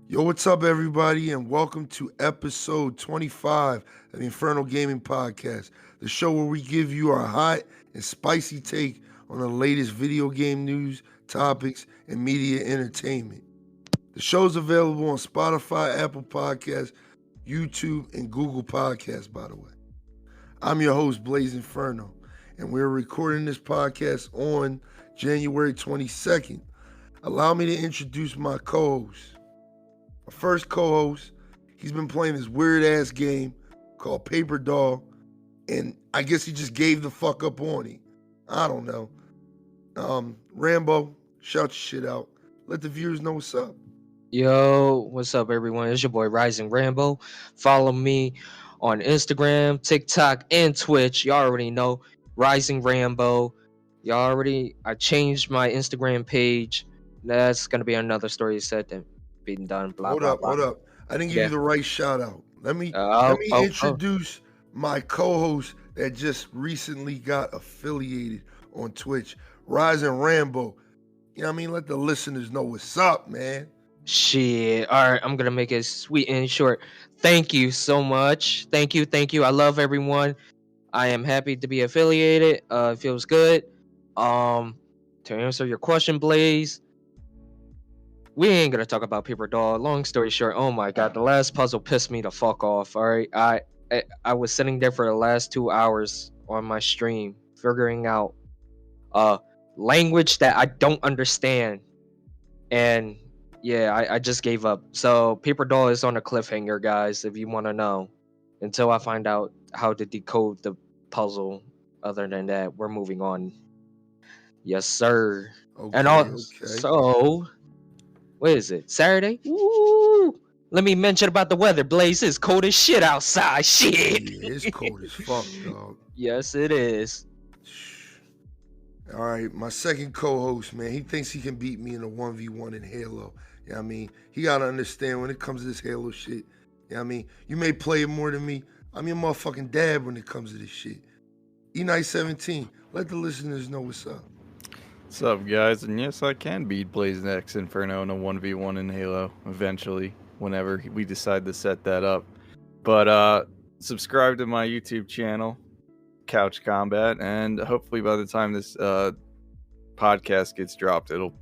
Yo, what's up, everybody, and welcome to episode 25 of the Infernal Gaming Podcast, the show where we give you our hot and spicy take on the latest video game news, topics, and media entertainment. The show's available on Spotify, Apple Podcasts, YouTube, and Google Podcasts, by the way. I'm your host, Blaze Inferno, and we're recording this podcast on January 22nd. Allow me to introduce my co-host. My first co-host, he's been playing this weird-ass game called Paper Doll, and I guess he just gave the fuck up on it. I don't know. Rambo, shout your shit out. Let the viewers know what's up. Yo, what's up, everyone? It's your boy Rising Rambo. Follow me on Instagram, TikTok, and Twitch. Y'all already know Rising Rambo. I changed my Instagram page. That's gonna be another story set and being done. Blah Hold blah up, blah. hold up. I didn't give you Yeah. the right shout out. Let me Oh, oh, oh. introduce my co-host that just recently got affiliated on Twitch, Rising Rambo. You know what I mean? Let the listeners know what's up, man. Shit. All right, I'm gonna make it sweet and short. Thank you so much. Thank you. I love everyone. I am happy to be affiliated. It feels good. To answer your question, Blaze, we ain't gonna talk about Paper Doll. Long story short, oh my god, the last puzzle pissed me the fuck off. All right, I was sitting there for the last 2 hours on my stream figuring out language that I don't understand, and yeah, I just gave up. So Paper Doll is on a cliffhanger, guys. If you want to know, until I find out how to decode the puzzle. Other than that, we're moving on. Yes, sir. And Okay. also, what is it? Saturday? Woo! Let me mention about the weather. Blaze, it's cold as shit outside. Shit. Yeah, it's cold as fuck, dog. Yes, it is. All right, my second co-host, man, he thinks he can beat me in a 1v1 in Halo. You know what I mean? He gotta understand when it comes to this Halo shit. You know what I mean? You may play it more than me. I'm your motherfucking dad when it comes to this shit. E-Night17, let the listeners know what's up. What's up, guys? And yes, I can beat Blazing X Inferno in a 1v1 in Halo eventually, whenever we decide to set that up. But subscribe to my YouTube channel, Couch Combat, and hopefully by the time this podcast gets dropped, it'll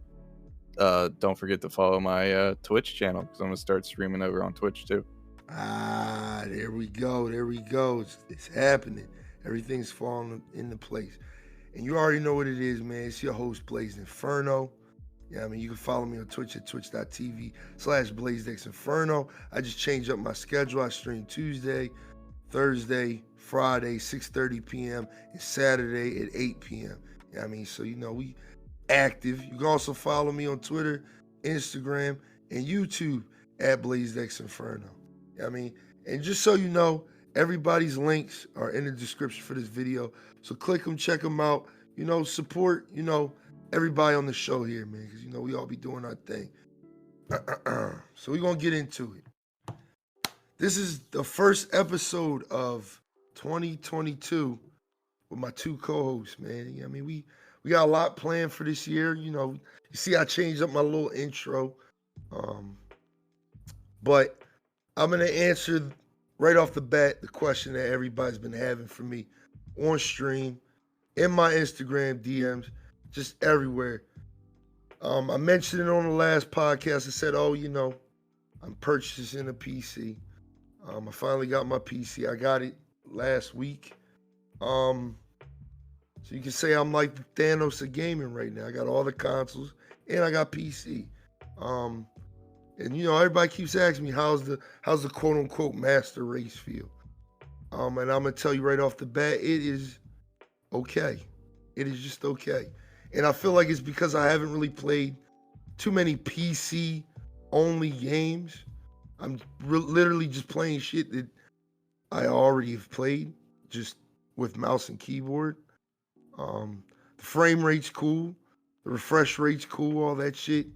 don't forget to follow my Twitch channel, because I'm gonna start streaming over on Twitch too. There we go. It's happening. Everything's falling into place. And you already know what it is, man. It's your host, Blaze Inferno. Yeah, I mean, you can follow me on Twitch at twitch.tv/BlazeDexInferno. I just changed up my schedule. I stream Tuesday, Thursday, Friday, 6:30 p.m., and Saturday at 8 p.m. Yeah, I mean, so, we active. You can also follow me on Twitter, Instagram, and YouTube at BlazeDexInferno. Yeah, I mean, and just so you know, everybody's links are in the description for this video. So click them, check them out. Support, everybody on the show here, man, because, we all be doing our thing. So we're going to get into it. This is the first episode of 2022 with my two co-hosts, man. I mean, we got a lot planned for this year. You see I changed up my little intro. But I'm going to answer right off the bat the question that everybody's been having for me on stream, in my Instagram DMs, just everywhere. I mentioned it on the last podcast. I said, I'm purchasing a PC. I finally got my PC. I got it last week. So you can say I'm like the Thanos of gaming right now. I got all the consoles and I got PC. And everybody keeps asking me how's the quote unquote master race feel. And I'm gonna tell you right off the bat, it is okay. It is just okay. And I feel like it's because I haven't really played too many PC only games. I'm literally just playing shit that I already have played, just with mouse and keyboard. The frame rate's cool, the refresh rate's cool, all that shit.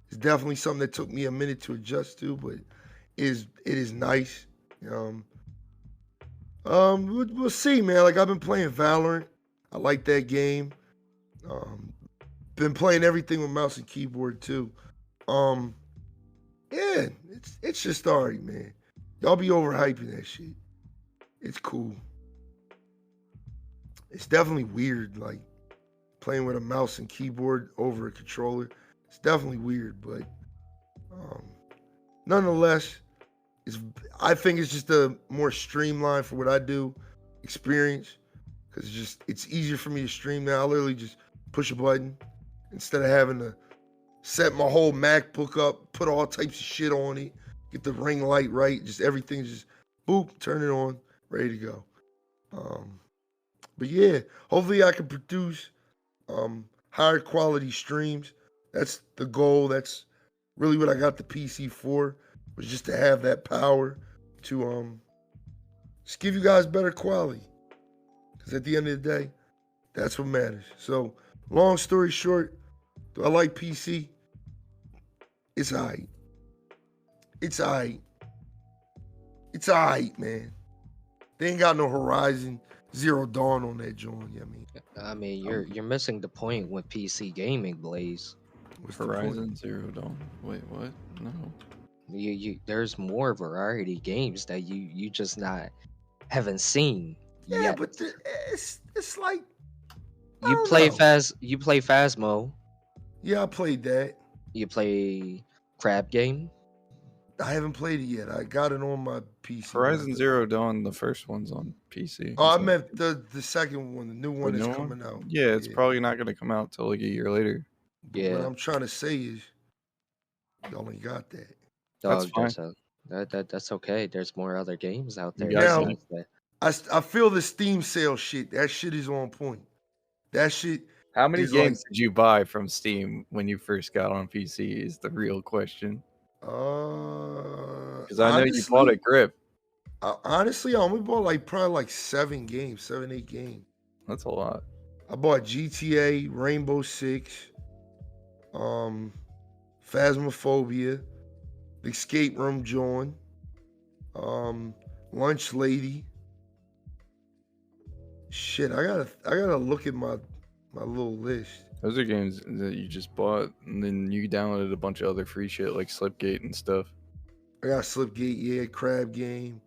It's definitely something that took me a minute to adjust to, but it is nice. We'll see, man. Like, I've been playing Valorant. I like that game. Been playing everything with mouse and keyboard too. Yeah, It's just alright, man. Y'all be overhyping that shit. It's cool. It's definitely weird, like playing with a mouse and keyboard over a controller. It's definitely weird, but nonetheless, I think it's just a more streamlined for what I do experience because it's easier for me to stream now. I literally just push a button instead of having to set my whole MacBook up, put all types of shit on it, get the ring light right, just everything just boop, turn it on, ready to go. But yeah, hopefully I can produce higher quality streams. That's the goal. That's really what I got the PC for, was just to have that power to just give you guys better quality. Because at the end of the day, that's what matters. So, long story short, do I like PC? It's alright. It's alright. It's alright, man. They ain't got no Horizon Zero Dawn on that joint. You know what I mean, you're missing the point with PC gaming, Blaze. what's the point? Horizon Zero Dawn. Wait, what? No. There's more variety games that you just not haven't seen Yeah, yet. but it's like I You don't play know. You play Phasmo. Yeah, I played that. You play Crab Game. I haven't played it yet. I got it on my PC. Horizon Zero Dawn, the first one's on PC. Oh, I so- meant the second one, the new one The that's new one? coming out. Yeah, it's probably not going to come out till like a year later. But Yeah. what I'm trying to say is, y'all ain't got that. That's Dog, that's okay. There's more other games out there. You guys besides that. I feel the Steam sale shit. That shit is on point. That shit. How many It's games like- did you buy from Steam when you first got on PC is the real question. Because I know you bought a grip. Honestly, I only bought probably 7, 8 games. That's a lot. I bought GTA, Rainbow Six, Phasmophobia, The Escape Room Joint, Lunch Lady. Shit, I gotta look at my little list. Those are games that you just bought, and then you downloaded a bunch of other free shit like Slipgate and stuff. I got Slipgate, yeah, Crab Game.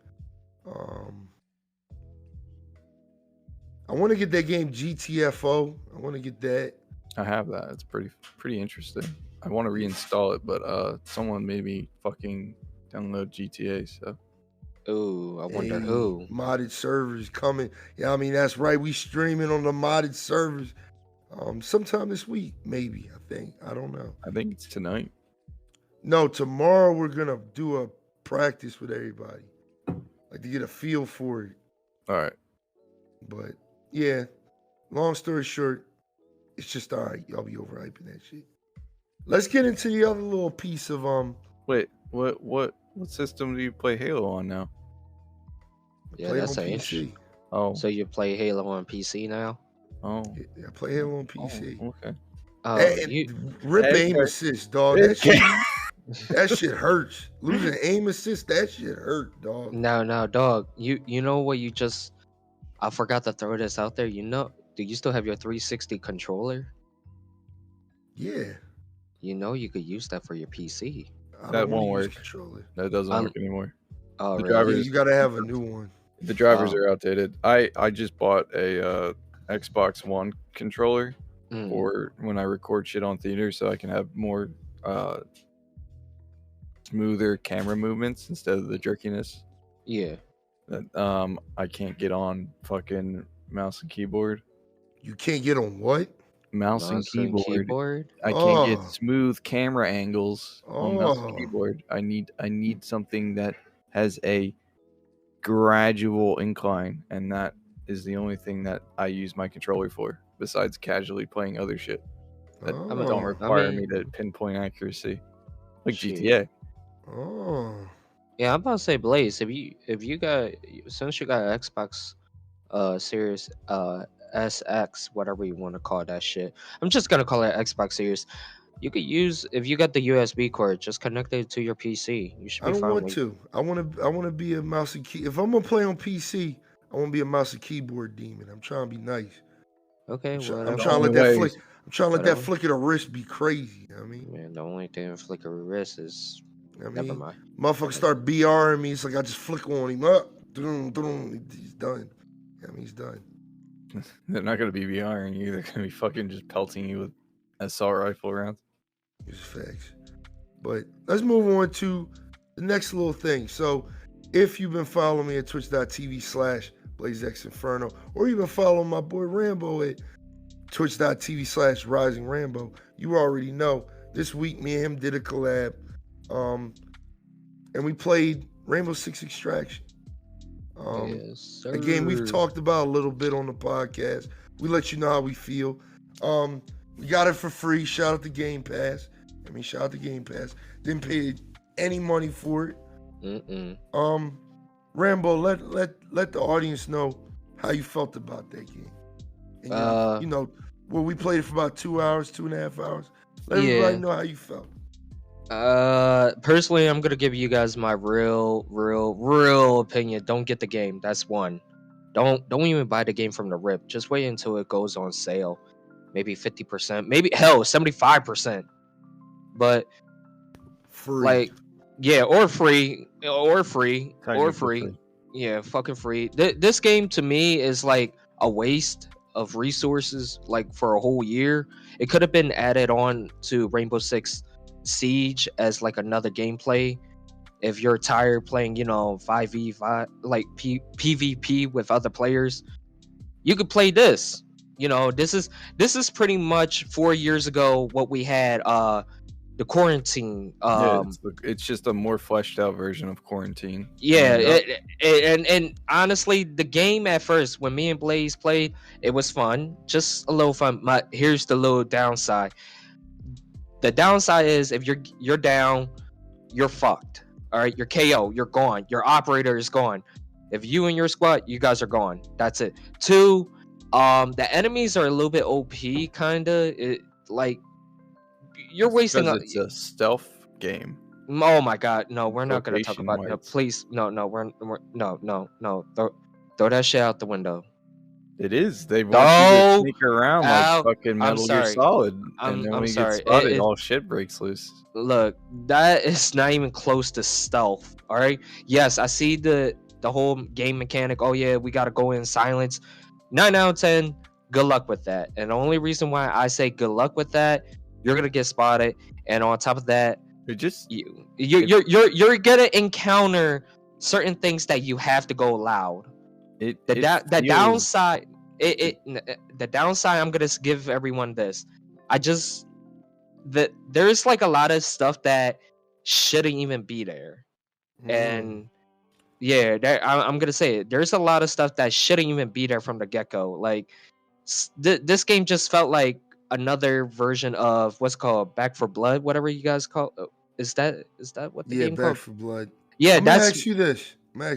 I want to get that game GTFO. I want to get that. I have that. It's pretty interesting. I want to reinstall it, but someone made me fucking download GTA. So Ooh, I wonder Hey, who. modded servers coming. Yeah, I mean that's right. We streaming on the modded servers. Sometime this week, maybe. I think. I don't know. I think it's tonight. No, tomorrow we're gonna do a practice with everybody, like to get a feel for it. All right. But yeah, long story short, it's just all right. Y'all be overhyping that shit. Let's get into the other little piece of Wait, what system do you play Halo on now? Yeah, play that's on an PC. issue. Oh, So you play Halo on PC now? oh, Yeah, I play Halo on PC. oh, okay. Hey, rip Hey, aim hey. assist, dog. That shit, that shit hurts. Losing aim assist, that shit hurt, dog. No, dog. You know what? I forgot to throw this out there. Do you still have your 360 controller? Yeah, You know you could use that for your PC. I That don't wanna won't use work. controller. That doesn't Um, work anymore. Oh, The really? Yeah, drivers- you gotta have a new one. The drivers Oh. are outdated. I just bought a Xbox One controller Mm, for when I record shit on theater, so I can have more smoother camera movements instead of the jerkiness yeah. that I can't get on fucking mouse and keyboard. You can't get on what? Mouse and Mouse and keyboard. I can't get Oh. smooth camera angles on mouse Oh. and keyboard. I need something that has a gradual incline, and that is the only thing that I use my controller for, besides casually playing other shit that Oh. don't require me mean- to pinpoint accuracy, like Shit. GTA. Oh. Yeah, I'm about to say, Blaze, if you got, since you got an Xbox Series SX, whatever you want to call that shit. I'm just gonna call it Xbox Series. You could use, if you got the USB cord, just connect it to your PC. You should I be don't fine. want to. I want to be a mouse and key. If I'm gonna play on PC, I want to be a mouse and keyboard demon. I'm trying to be nice. Okay, I'm whatever. trying to only let that way flick. I'm trying to let that whatever. flick of the wrist be crazy. You know what I mean, Man, the only thing with flicker wrist is I Never mean, mind. motherfuckers start BRing me. It's like I just flick on him. Up, he's done. I mean, he's done. They're not gonna be VRing you. They're gonna be fucking just pelting you with assault rifle rounds. These facts. But let's move on to the next little thing. So, if you've been following me at twitch.tv/BlazeXinferno, or you've been following my boy Rambo at twitch.tv/RisingRambo, you already know. This week, me and him did a collab, and we played Rainbow Six Extraction. Yes, sir. A game we've talked about a little bit on the podcast. We let you know how we feel. We got it for free. Shout out to Game Pass. Shout out to Game Pass. Didn't pay any money for it. Rambo, let the audience know how you felt about that game. And, well, we played it for about 2 hours, 2.5 hours. Let everybody know how you felt. Personally, I'm gonna give you guys my real opinion. Don't get the game. That's one. Don't even buy the game from the rip. Just wait until it goes on sale. Maybe 50%, maybe hell 75%. But free, or free. Yeah, fucking free. This game to me is like a waste of resources, like for a whole year. It could have been added on to Rainbow Six Siege as like another gameplay. If you're tired playing, 5v5 like PvP with other players, you could play this. This is pretty much 4 years ago what we had. The Quarantine. It's just a more fleshed out version of Quarantine. Yeah, and honestly, the game at first when me and Blaze played, it was fun, just a little fun. But here's the little downside. The downside is if you're down, you're fucked. All right, you're KO, you're gone. Your operator is gone. If you and your squad, you guys are gone. That's it. 2, the enemies are a little bit OP, kinda. You're wasting. It's a stealth game. Oh my god, no, we're not gonna talk about it. Please, no, we're no. Throw that shit out the window. It is. They want you to sneak around like fucking Metal Gear Solid, and then when you get spotted, all shit breaks loose. Look, that is not even close to stealth. All right. Yes, I see the whole game mechanic. Oh yeah, we gotta go in silence. 9 out of 10. Good luck with that. And the only reason why I say good luck with that, you're gonna get spotted, and on top of that, you're gonna encounter certain things that you have to go loud. The downside, I'm gonna give everyone this. There's like a lot of stuff that shouldn't even be there, and yeah, I'm gonna say it. There's a lot of stuff that shouldn't even be there from the get-go. Like this game just felt like another version of what's called Back 4 Blood, whatever you guys call. Is that what the game called? Back 4 Blood. Yeah, I'm gonna ask you this. I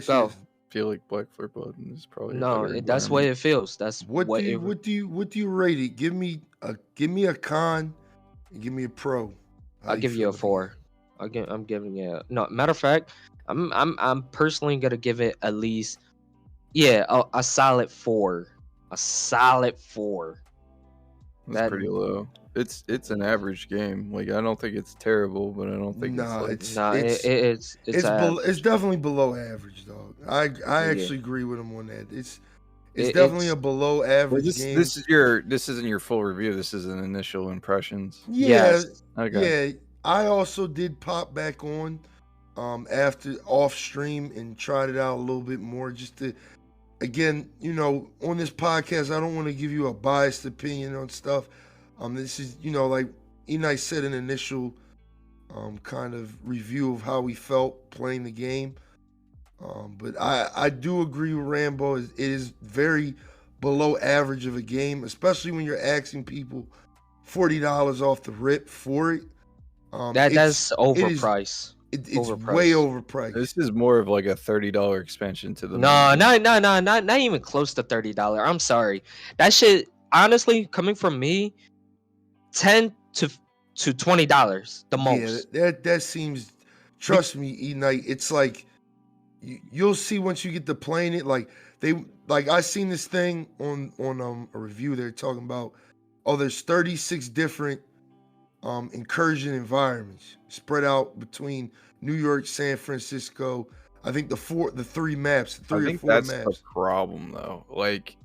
feel like Back 4 Blood is probably that's what it feels. That's what do you rate it? Give me a con and give me a pro. I'll give you a 4. I'm giving you no. Matter of fact, I'm personally gonna give it at least a solid 4. A solid 4. That's pretty low. It's an average game. Like I don't think it's terrible, but I don't think it's definitely below average, dog. I actually agree with him on that. It's definitely a below average game. This isn't your full review. This is an initial impressions. Yeah. Yes. Okay. Yeah. I also did pop back on after off stream and tried it out a little bit more just to, again, on this podcast, I don't want to give you a biased opinion on stuff. This is, like Enite said, an initial kind of review of how we felt playing the game. But I do agree with Rambo. It is very below average of a game, especially when you're asking people $40 off the rip for it. That's overpriced. It's way overpriced. This is more of like a $30 expansion to the. No, not even close to $30. I'm sorry. That shit, honestly, coming from me, $10 to $20 the most. Yeah, that seems. Trust me, Enite. It's like you'll see once you get to playing it. Like I seen this thing on a review. They're talking about there's 36 different incursion environments spread out between New York, San Francisco. I think the three maps, I 3 or think 4 that's the maps. problem, though. Like,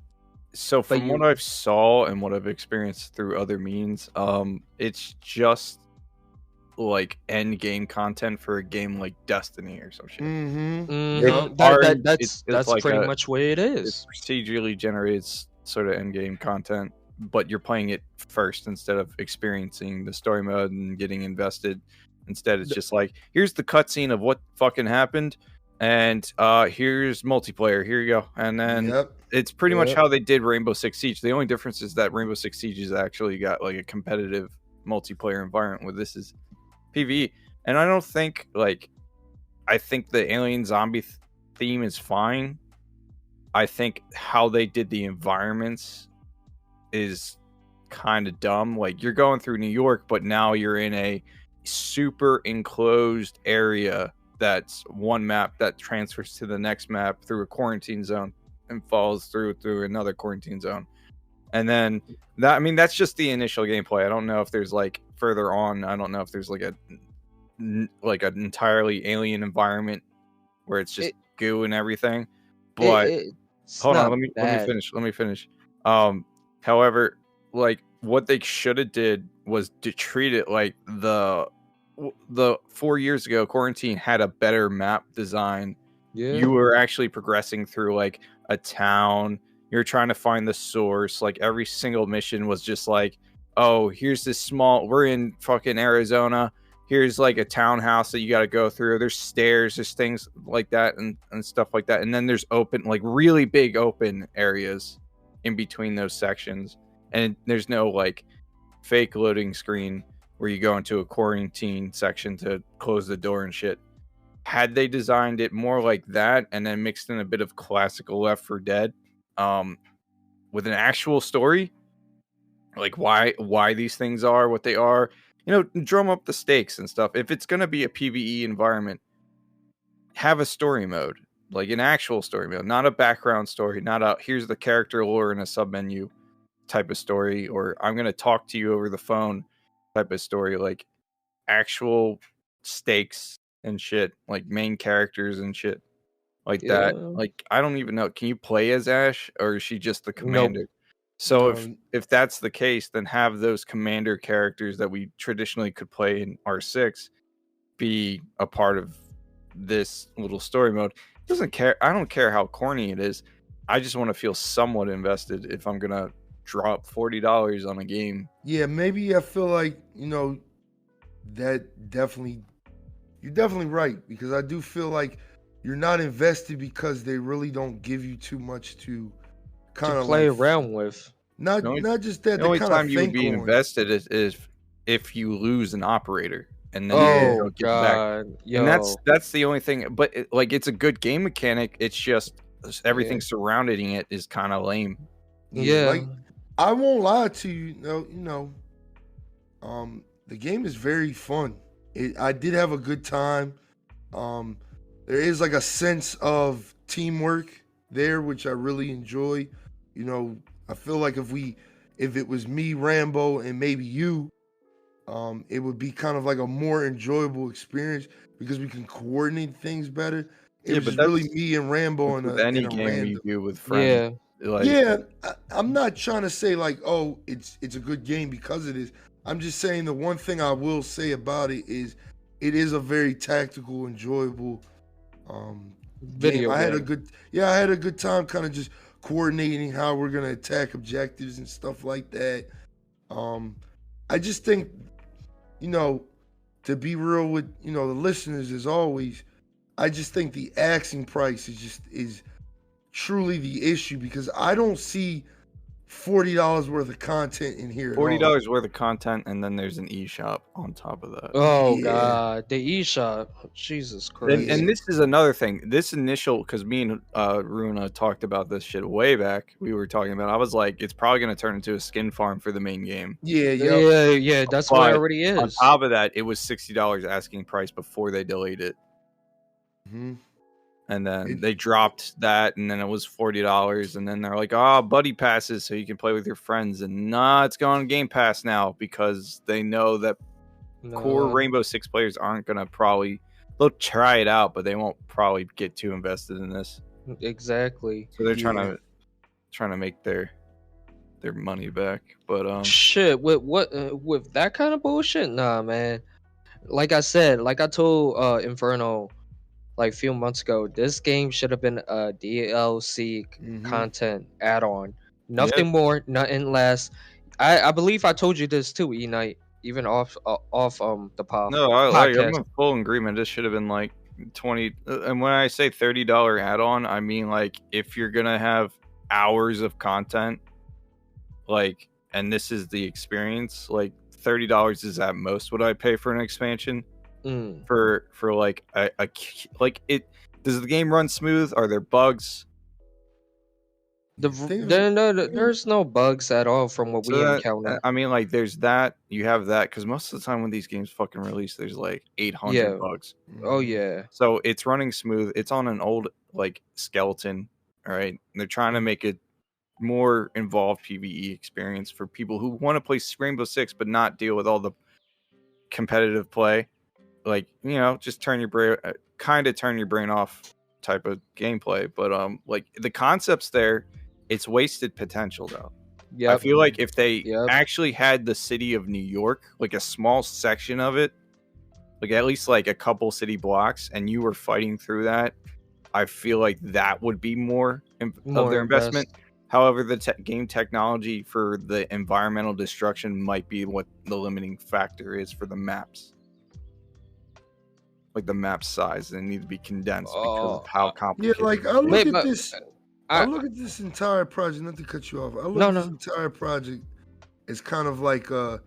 so But from what I've saw and what I've experienced through other means, it's just like end game content for a game like Destiny or some shit. Mm-hmm. It's Yup. hard. It's That's like pretty much what it it's is. procedurally generated sort of end game content, but you're playing it first instead of experiencing the story mode and getting invested. Instead, it's The- just like, here's the cutscene of what fucking happened, and here's multiplayer. Here you go, and then Yep. it's pretty much Yep. how they did Rainbow Six Siege. The only difference is that Rainbow Six Siege has actually got like a competitive multiplayer environment, where this is PvE. And I don't think like I think the alien zombie theme is fine. I think how they did the environments is kind of dumb. Like, you're going through New York, but now you're in a super enclosed area that's one map that transfers to the next map through a quarantine zone and falls through another quarantine zone. And then that, I mean, that's just the initial gameplay. I don't know if there's like further on. I don't know if there's like an entirely alien environment where it's just It- goo and everything. But it's hold on, not let me bad. finish. However, like, what they should have did was to treat it like the 4 years ago Quarantine had a better map design. Yeah. You were actually progressing through like a town. You're trying to find the source. Like, every single mission was just like, oh, here's this small, we're in fucking Arizona. Here's like a townhouse that you got to go through. There's stairs, there's things like that and stuff like that. And then there's open, like really big open areas in between those sections. And there's no like fake loading screen where you go into a quarantine section to close the door and shit. Had they designed it more like that and then mixed in a bit of classical Left 4 Dead, with an actual story, like why these things are what they are, drum up the stakes and stuff. If it's going to be a PvE environment, have a story mode, like an actual story mode, not a background story, not a here's the character lore in a submenu type of story, or I'm going to talk to you over the phone type of story. Like, actual stakes and shit, like main characters and shit like that. Yeah. Like, I don't even know, can you play as Ash, or is she just the Nope. commander? So No. if that's the case, then have those commander characters that we traditionally could play in R6 be a part of this little story mode. Doesn't care. I don't care how corny it is. I just want to feel somewhat invested if I'm gonna drop $40 on a game. Yeah, maybe I feel like, that you're definitely right, because I do feel like you're not invested because they really don't give you too much to kind To of play like around with. not The only- not just that, The they only kind of time you would think be on. invested is if you lose an operator, and then Yeah. you Oh don't get back. god. Yo. And that's the only thing. But it's a good game mechanic. It's just everything surrounding it is kind of lame. Yeah. Like, I won't lie to you, the game is very fun. I did have a good time. There is like a sense of teamwork there, which I really enjoy. I feel like if it was me, Rambo, and maybe you, it would be kind of like a more enjoyable experience because we can coordinate things better. It Yeah, was but just really that's me and Rambo with in any a game random. you do with friends. Yeah. Like, Yeah, I'm not trying to say like, oh, it's a good game because it is. I'm just saying the one thing I will say about it is a very tactical, enjoyable Video game. I game. had a good time kind of just coordinating how we're gonna attack objectives and stuff like that. I just think, to be real with the listeners as always, I just think the asking price is truly the issue because I don't see $40 worth of content in here. at all. $40 worth of content, and then there's an eShop on top of that. Oh Yeah. god. The eShop. Jesus Christ. And this is another thing. This initial, because me and Runa talked about this shit way back. We were talking about. I was like, it's probably going to turn into a skin farm for the main game. Yeah, yeah. Yeah, that's what it But already On is. top of that, it was $60 asking price before they delayed it, hmm and then It- they dropped that, and then it was $40, and then they're like, "Oh, buddy passes, so you can play with your friends." And nah, it's going on Game Pass now because they know that core No, Rainbow Six players aren't gonna probably. They'll try it out, but they won't probably get too invested in this. exactly. So they're Yeah. trying to make their money back. But Shit, with that kind of bullshit, nah, man. Like I said, like I told Inferno like a few months ago, this game should have been a DLC Mm-hmm. content add-on. yeah, Nothing more, nothing less. I believe I told you this too, E Night, even off the no, I'm podcast. in full agreement. This should have been like 20. And when I say $30 add-on, I mean like if you're gonna have hours of content, like, and this is the experience, like $30 is at most what I pay for an expansion. Mm. For like like it. Does the game run smooth? Are there bugs? There's no bugs at all from what So we that, encounter. I mean, like, there's that. You have that because most of the time when these games fucking release, there's like 800 Yeah. bugs. Oh Mm-hmm. yeah. So it's running smooth. It's on an old like skeleton. All right, and they're trying to make it more involved PVE experience for people who want to play Rainbow Six but not deal with all the competitive play. Like, you know, just turn your brain, kind of turn your brain off type of gameplay. But like the concepts there, it's wasted potential though. I Yep. feel like if they Yep. actually had the city of New York, like a small section of it, like at least like a couple city blocks, and you were fighting through that, I feel like that would be more of More their investment. invest. However, the game technology for the environmental destruction might be what the limiting factor is for the maps. Like the map size, they need to be condensed because of how Yeah, complicated. like I look Wait, at but this. I I look at this entire project. Not to cut you off. I look No, at this no. entire project as kind of like a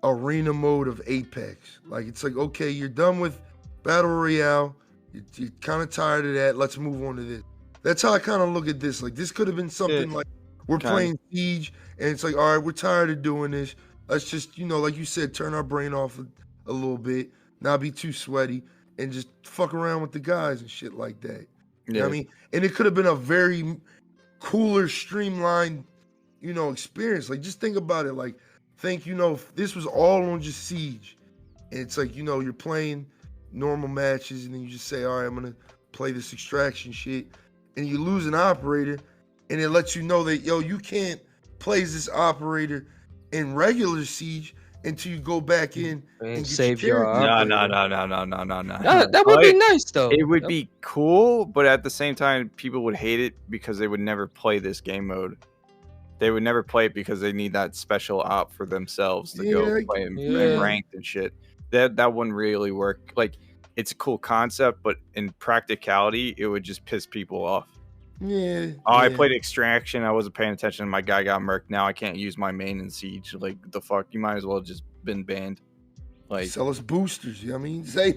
arena mode of Apex. Like it's like, okay, you're done with battle royale. You're kind of tired of that. Let's move on to this. That's how I kind of look at this. Like this could have been something like we're Kinda. playing Siege, and it's like, all right, we're tired of doing this. Let's just, like you said, turn our brain off a little bit, not be too sweaty, and just fuck around with the guys and shit like that. You know what I mean? And it could have been a very cooler, streamlined, experience. Like, just think about it. Like, think, if this was all on just Siege, and it's like, you're playing normal matches, and then you just say, all right, I'm gonna play this extraction shit, and you lose an operator, and it lets you know that, you can't play as this operator in regular Siege until you go back in and get save your character. operator. No. That would be Like, nice though. It would be cool, but at the same time, people would hate it because they would never play this game mode. They would never play it because they need that special op for themselves to go play and ranked and shit. That wouldn't really work. Like, it's a cool concept, but in practicality, it would just piss people off. Yeah. I played Extraction. I wasn't paying attention. My guy got murked. Now I can't use my main in Siege. Like, the fuck? You might as well have just been banned. Like, sell us boosters. You know what I mean? Say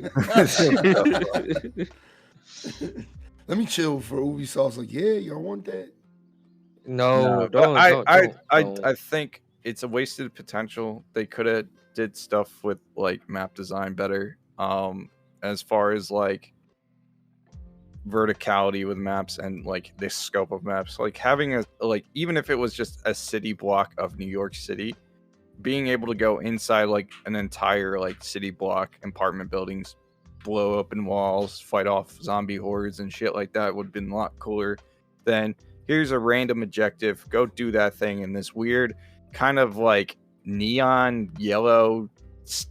let me chill for Ubisoft's like, yeah, y'all want that? No, but don't. I think it's a wasted potential. They could have did stuff with like map design better. As far as like verticality with maps and like the scope of maps, like having a even if it was just a city block of New York City, being able to go inside like an entire like city block, apartment buildings, blow open walls, fight off zombie hordes and shit like that would have been a lot cooler than here's a random objective, go do that thing in this weird kind of like neon yellow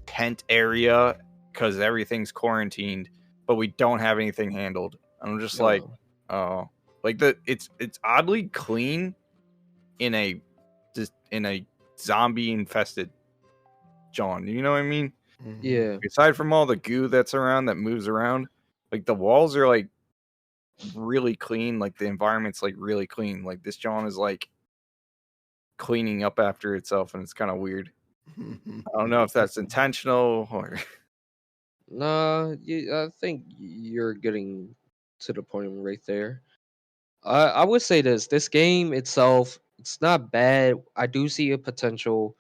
tent area because everything's quarantined, but we don't have anything handled. I'm just like, oh, like it's oddly clean in a zombie infested John. You know what I mean? Yeah. Aside from all the goo that's around that moves around, like the walls are like really clean. Like the environment's like really clean. Like this John is like cleaning up after itself, and it's kind of weird. I don't know if that's intentional or. Nah, I think you're getting to the point right there. I would say this game itself, it's not bad. I do see a potential.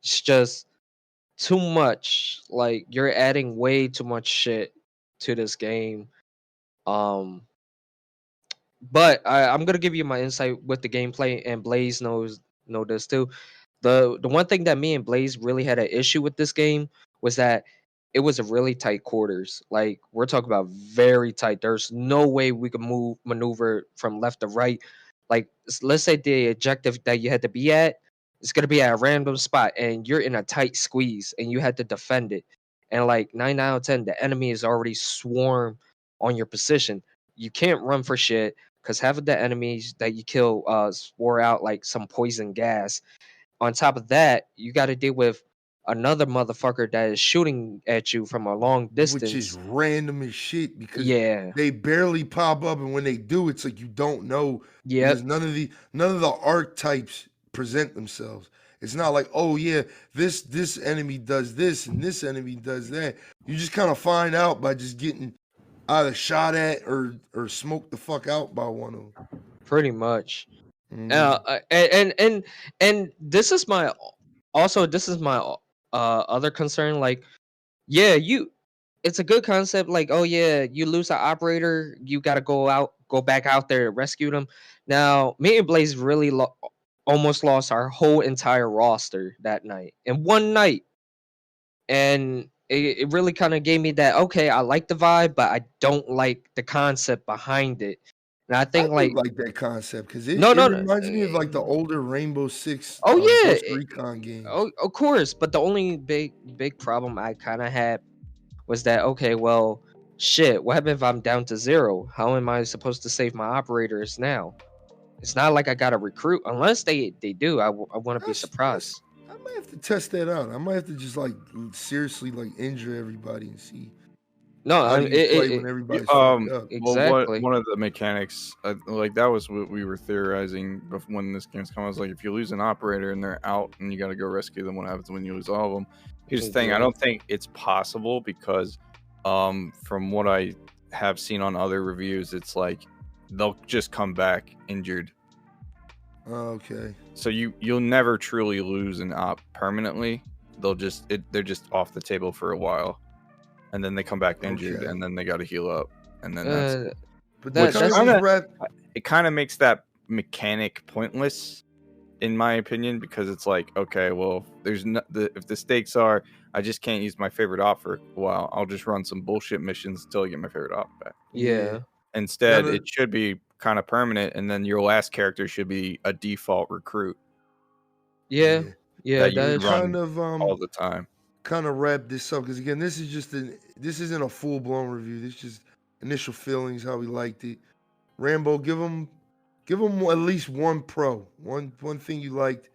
It's just too much. Like you're adding way too much shit to this game. But I'm gonna give you my insight with the gameplay, and Blaze know this too. The one thing that me and Blaze really had an issue with this game was that it was a really tight quarters. Like we're talking about very tight. There's no way we could maneuver from left to right. Like let's say the objective that you had to be at, it's gonna be at a random spot, and you're in a tight squeeze, and you had to defend it. And like 9 out of 10, the enemy is already swarm on your position. You can't run for shit because half of the enemies that you kill swore out like some poison gas. On top of that, you got to deal with another motherfucker that is shooting at you from a long which is distance. random as shit because Yeah. they barely pop up, and when they do, it's like you don't know because Yep. none of the archetypes present themselves. It's not like, oh yeah, this enemy does this and this enemy does that. You just kind of find out by just getting either shot at or smoked the fuck out by one of them. Pretty much. Mhm. And this is my other concern. Like, yeah, it's a good concept. Like, oh yeah, you lose an operator, you got to go back out there to rescue them. Now, me and Blaze really almost lost our whole entire roster that night in one night, and it really kind of gave me that, okay, I like the vibe, but I don't like the concept behind it. And I I think do like like that concept because no, it no, no, reminds me of like the older Rainbow Six oh yeah, Ghost Recon games. oh, of course. But the only big problem I kind of had was that, okay, well, shit, what happens if I'm down to 0? How am I supposed to save my operators now? It's not like I got to recruit unless they do. I want to be That's- surprised. I might have to test that out. I might have to just like seriously like injure everybody and see No, how I do mean, you play when everybody's fucked up. Well, exactly. one of the mechanics, like that was what we were theorizing when this game's come. I was like, if you lose an operator and they're out, and you got to go rescue them, what happens when you lose all of them? Here's the thing: I don't think it's possible because, from what I have seen on other reviews, it's like they'll just come back injured. Okay. So you'll never truly lose an op permanently. They're just off the table for a while, and then they come back injured, Okay. and then they got to heal up, and then that's it. But That- that kind that's- of wrap. It kind of makes that mechanic pointless, in my opinion, because it's like, okay, well, if the stakes are I just can't use my favorite op for a while, I'll just run some bullshit missions until I get my favorite op back. Yeah. Instead, No, no. it should be kind of permanent, and then your last character should be a default recruit Yeah. that you That would is run kind of all the time. kind of wrap this up because again, this isn't a full blown review. This is just initial feelings, how we liked it. Rambo, give them at least one pro, one thing you liked,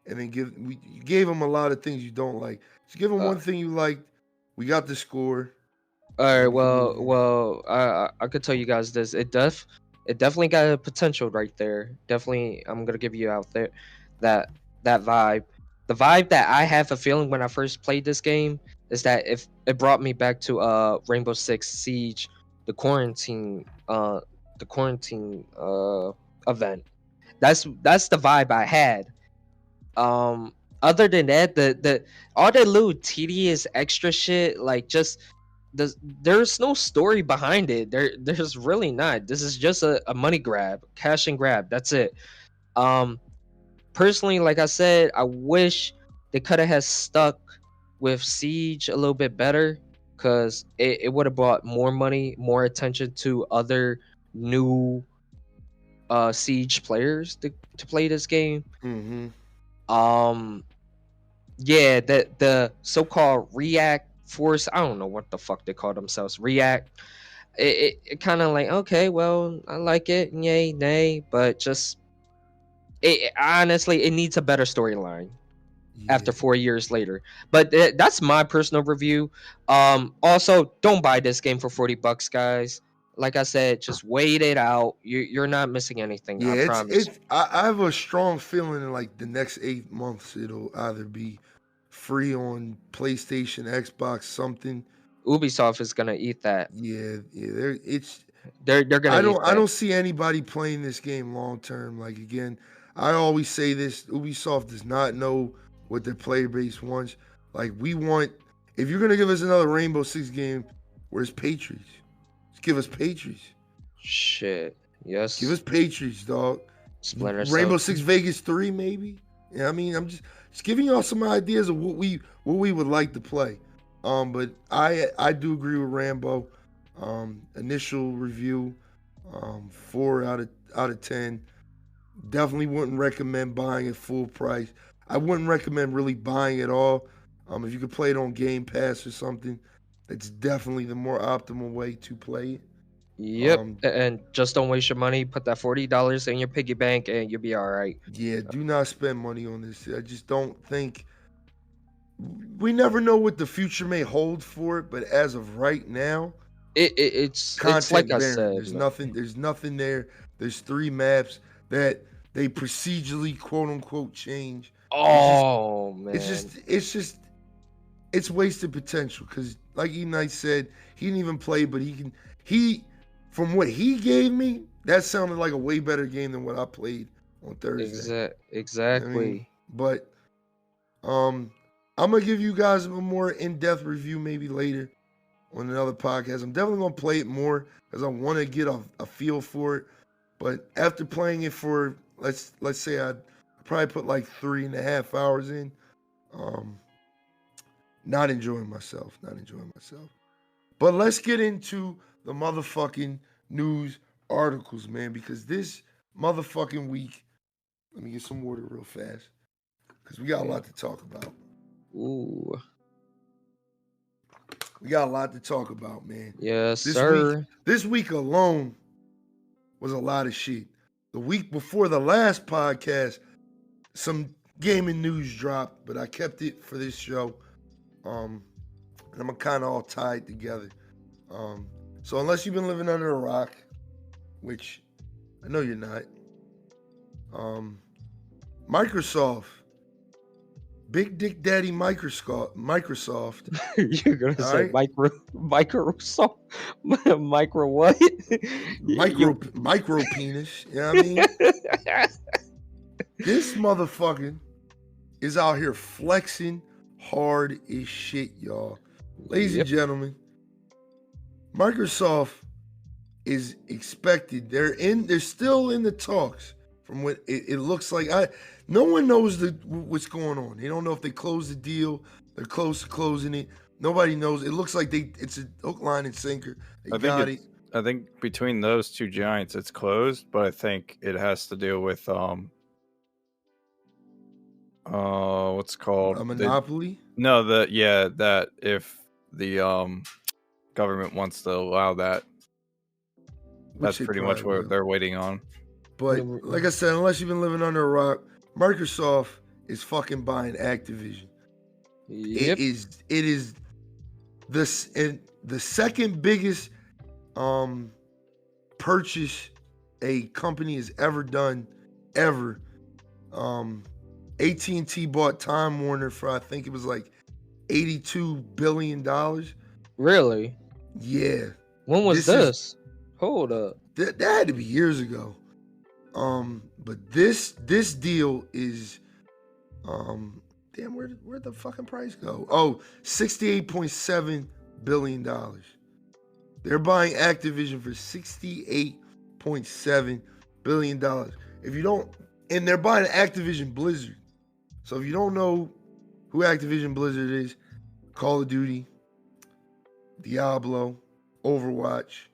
and then you gave them a lot of things you don't like. Just give them one thing you liked. We got the score. All right. we can move on. Well, I could tell you guys this. It definitely got a potential right there. Definitely, I'm gonna give you out there that vibe. The vibe that I have a feeling when I first played this game is that if it brought me back to Rainbow Six Siege, the quarantine event. That's the vibe I had. Other than that, the all that little tedious extra shit, like just there's no story behind it. There's really not. This is just a money grab, cash and grab. That's it. Personally, like I said, I wish they could have stuck with Siege a little bit better, because it would have brought more money, more attention to other new Siege players to play this game. Mm-hmm. Yeah, the so-called React Force, I don't know what the fuck they call themselves, React. It kind of like, okay, well, I like it, yay, nay, but just honestly, it needs a better storyline after 4 years later. But that's my personal review. Also, don't buy this game for $40, guys. Like I said, just wait it out. You're not missing anything. I promise. I have a strong feeling in like the next 8 months it'll either be free on PlayStation, Xbox, something. Ubisoft is gonna eat that. Yeah, They're gonna. I don't see anybody playing this game long term. Like again, I always say this: Ubisoft does not know what their player base wants. Like if you're gonna give us another Rainbow Six game, where's Patriots? Just give us Patriots. Shit. Yes. Give us Patriots, dog. Splinter Cell. Rainbow Six Vegas 3, maybe. Yeah, I mean, I'm just giving y'all some ideas of what we would like to play. But I do agree with Rambo. Initial review, 4 out of 10. Definitely wouldn't recommend buying it full price. I wouldn't recommend really buying it all. If you could play it on Game Pass or something, it's definitely the more optimal way to play it. Yep. Um, And just don't waste your money. Put that $40 in your piggy bank, and you'll be all right. yeah, do not spend money on this. I just don't think we never know what the future may hold for it, but as of right now, It's content like I barren. said, There's man. nothing. There's nothing there. There's 3 maps that they procedurally quote unquote change. Oh man. It's wasted potential because, like E Knight said, he didn't even play, but from what he gave me, that sounded like a way better game than what I played on Thursday. Exactly. But I'm gonna give you guys a more in-depth review maybe later on another podcast. I'm definitely gonna play it more because I want to get a feel for it. But after playing it for let's say I probably put like 3.5 hours in, not enjoying myself. But let's get into the motherfucking news articles, man, because this motherfucking week, let me get some water real fast because we got a lot to talk about. Ooh. We got a lot to talk about, man. Yes, This sir. This week alone was a lot of shit. The week before the last podcast, some gaming news dropped, but I kept it for this show. And I'm kind of all tied together. So unless you've been living under a rock, which I know you're not, Microsoft, Big Dick Daddy Microsoft, You're gonna all say right? Microsoft, micro what? micro penis. You know what I mean? This motherfucker is out here flexing hard as shit, y'all. Ladies Yep. and gentlemen, Microsoft is expected. They're still in the talks. From what it looks like, no one knows what's going on. They don't know if they closed the deal. They're close to closing it. Nobody knows. It looks like it's a hook, line, and sinker. They got it. I think between those two giants, it's closed, but I think it has to do with what's it called A monopoly. that if the government wants to allow that, that's Which they pretty much probably what will. they're waiting on. But like I said, unless you've been living under a rock, Microsoft is fucking buying Activision. Yep. It is the second biggest purchase a company has ever done ever. AT&T bought Time Warner for I think it was like $82 billion. Really? Yeah. When was This is- this? Hold up. That had to be years ago. But this deal is damn, where'd the fucking price go? Oh, $68.7 billion. They're buying Activision for $68.7 billion. If you don't, and they're buying Activision Blizzard. So if you don't know who Activision Blizzard is, Call of Duty, Diablo, Overwatch,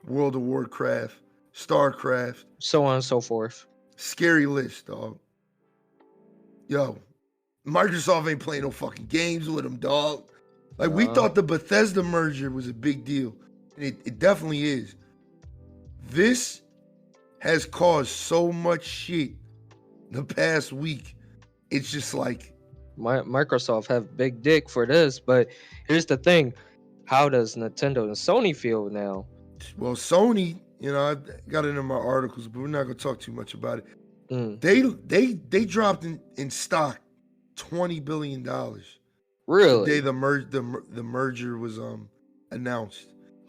World of Warcraft, StarCraft, So on and so forth. scary list, dog. Yo, Microsoft ain't playing no fucking games with them, dog. Like, we Nah. thought the Bethesda merger was a big deal. And it definitely is. This has caused so much shit the past week. It's just like, Microsoft have big dick for this, but here's the thing: how does Nintendo and Sony feel now? well, Sony, I got it in my articles, but we're not gonna talk too much about it. Mm, They dropped in stock $20 billion the really? day the merger was announced.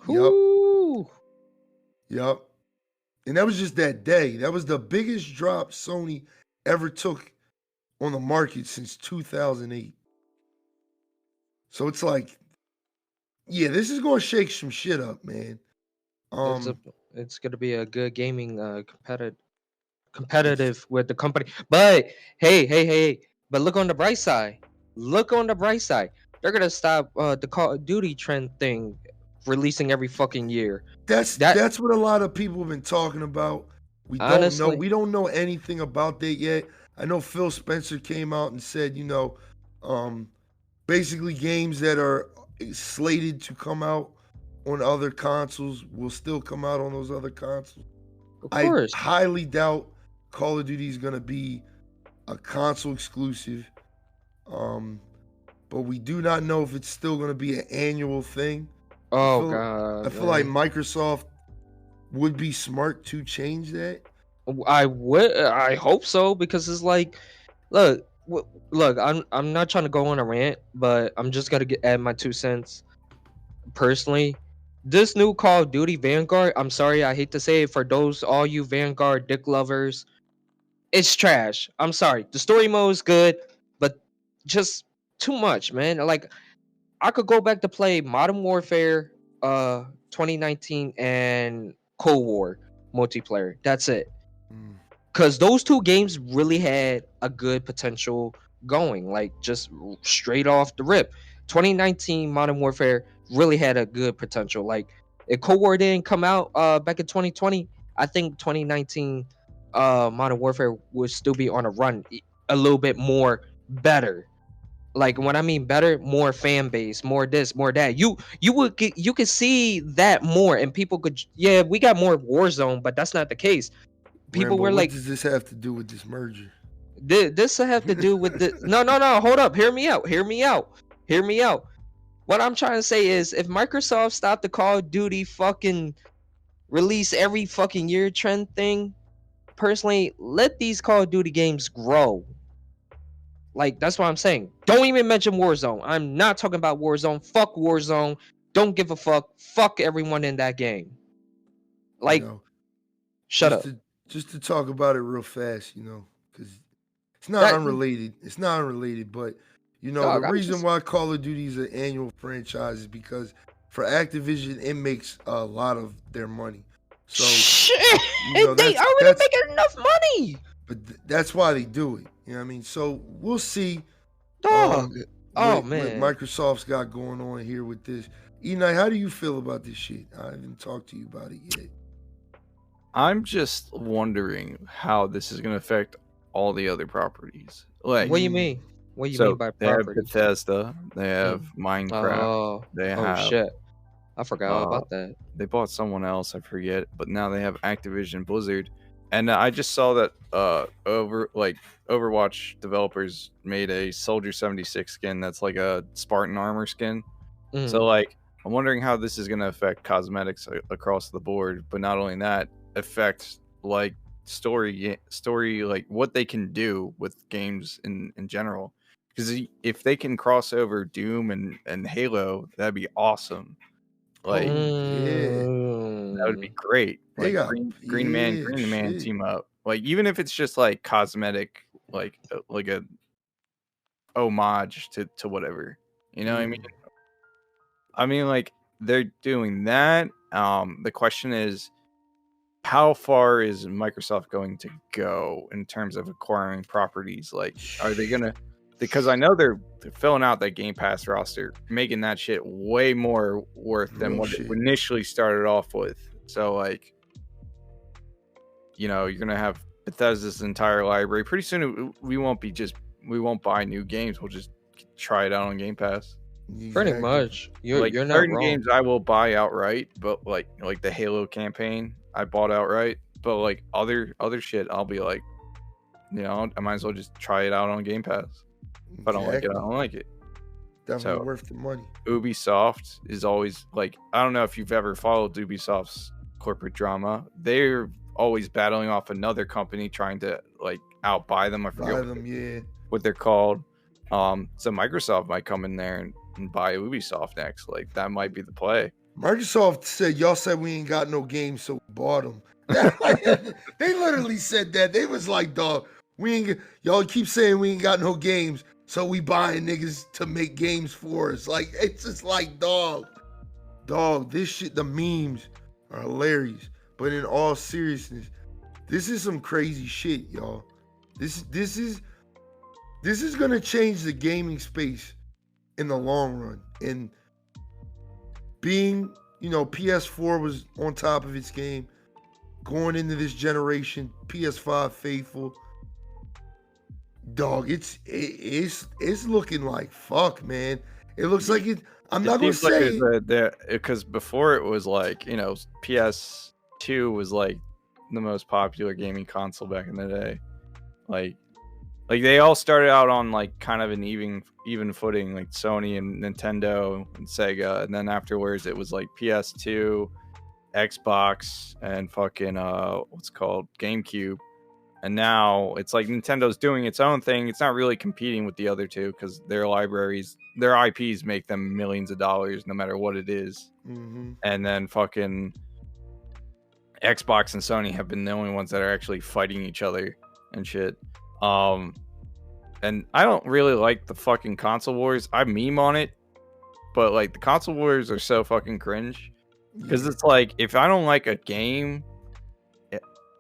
Ooh. Yep. And that was just that day. That was the biggest drop Sony ever took on the market since 2008. So it's like, yeah, this is going to shake some shit up, man. It's gonna be a good gaming competitive with the company. But hey, but look on the bright side. they're gonna stop the Call of Duty trend thing releasing every fucking year. That's That that's what a lot of people have been talking about. We don't know. honestly, We don't know anything about that yet. I know Phil Spencer came out and said, um, basically games that are slated to come out on other consoles will still come out on those other consoles. of I course. highly doubt Call of Duty is gonna be a console exclusive. Um, but we do not know if it's still gonna be an annual thing. I Oh feel I god, feel like man. Microsoft would be smart to change that. I hope so because it's like, look, look. I'm not trying to go on a rant, but I'm just gonna add my 2 cents. Personally, this new Call of Duty Vanguard. I'm sorry, I hate to say it for those all you Vanguard dick lovers. It's trash. I'm sorry. The story mode is good, but just too much, man. Like I could go back to play Modern Warfare 2019 and Cold War multiplayer. That's it. Mm. Cuz those two games really had a good potential going, like just straight off the rip. 2019 Modern Warfare really had a good potential. Like if Cold War didn't come out back in 2020, I think 2019 Modern Warfare would still be on a run a little bit more better. Like when I mean better, more fan base, more this, more that. You could see that more, and people could, yeah, we got more Warzone, but that's not the case. People Rambo, were what like, does this have to do with this merger? this have to do with the no, hold up, hear me out, hear me out. What I'm trying to say is, if Microsoft stopped the Call of Duty fucking release every fucking year trend thing, personally, let these Call of Duty games grow. Like that's what I'm saying. Don't even mention Warzone. I'm not talking about Warzone. Fuck Warzone. Don't give a fuck. Fuck everyone in that game. You Like, know, shut just up. to talk about it real fast, because it's not That unrelated. It's not unrelated, but the dog. I'm reason just why Call of Duty is an annual franchise is because for Activision, it makes a lot of their money. So shit. They that's already making enough money, that's why they do it. You know what I mean? So we'll see dog. Oh what man. Microsoft's got going on here with this. Enai, how do you feel about this shit? I haven't talked to you about it yet. I'm just wondering how this is going to affect all the other properties. Like, What do you mean? What do you mean so by they have property? Bethesda, they have Minecraft, Oh, they oh have shit. I forgot all uh, about that. they bought someone else, I forget, but now they have Activision Blizzard. And I just saw that Overwatch developers made a Soldier 76 skin that's like a Spartan armor skin. So Mm. like I'm wondering how this is going to affect cosmetics across the board, but not only that, affect like story like what they can do with games in general. Because if they can cross over Doom and Halo, that'd be awesome. Like Yeah, that would be Mm. great. they Like got Green Man shit. team up. Like even if it's just like cosmetic, like a homage to whatever. You know what I mean? Mm. I mean, like they're doing that. The question is, how far is Microsoft going to go in terms of acquiring properties? Like, are they gonna? Because I know they're filling out that Game Pass roster, making that shit way more worth than Real what it shit. initially started off with. So, like, you're gonna have Bethesda's entire library. Pretty soon, we won't buy new games. We'll just try it out on Game Pass. Pretty Exactly. much. Like You're not certain wrong. games I will buy outright, but like the Halo campaign I bought outright. But like other shit, I'll be like, I might as well just try it out on Game Pass. If I don't like it, I don't like it. Definitely So worth the money. Ubisoft is always like, I don't know if you've ever followed Ubisoft's corporate drama. They're always battling off another company trying to like outbuy them. I forget Buy them, yeah. what they're called. So Microsoft might come in there and buy Ubisoft next. Like that might be the play. Microsoft said, y'all said we ain't got no games, so we bought them. They literally said that. They was like, dog, y'all keep saying we ain't got no games, so we buying niggas to make games for us. Like, it's just like, dog, this shit, the memes are hilarious. But in all seriousness, this is some crazy shit, y'all. This is gonna change the gaming space in the long run. And being, PS4 was on top of its game. Going into this generation, PS5 faithful. Dog, it's looking like fuck, man. It looks like it. I'm not gonna say because before it was like, PS2 was like the most popular gaming console back in the day. Like they all started out on like kind of an even footing, like Sony and Nintendo and Sega, and then afterwards it was like PS2, Xbox, and fucking what's it called, GameCube. And now it's like Nintendo's doing its own thing. It's not really competing with the other two because their libraries, their IPs make them millions of dollars no matter what it is. Mm-hmm. And then fucking Xbox and Sony have been the only ones that are actually fighting each other and shit. And I don't really like the fucking console wars. I meme on it, but like the console wars are so fucking cringe because it's like if I don't like a game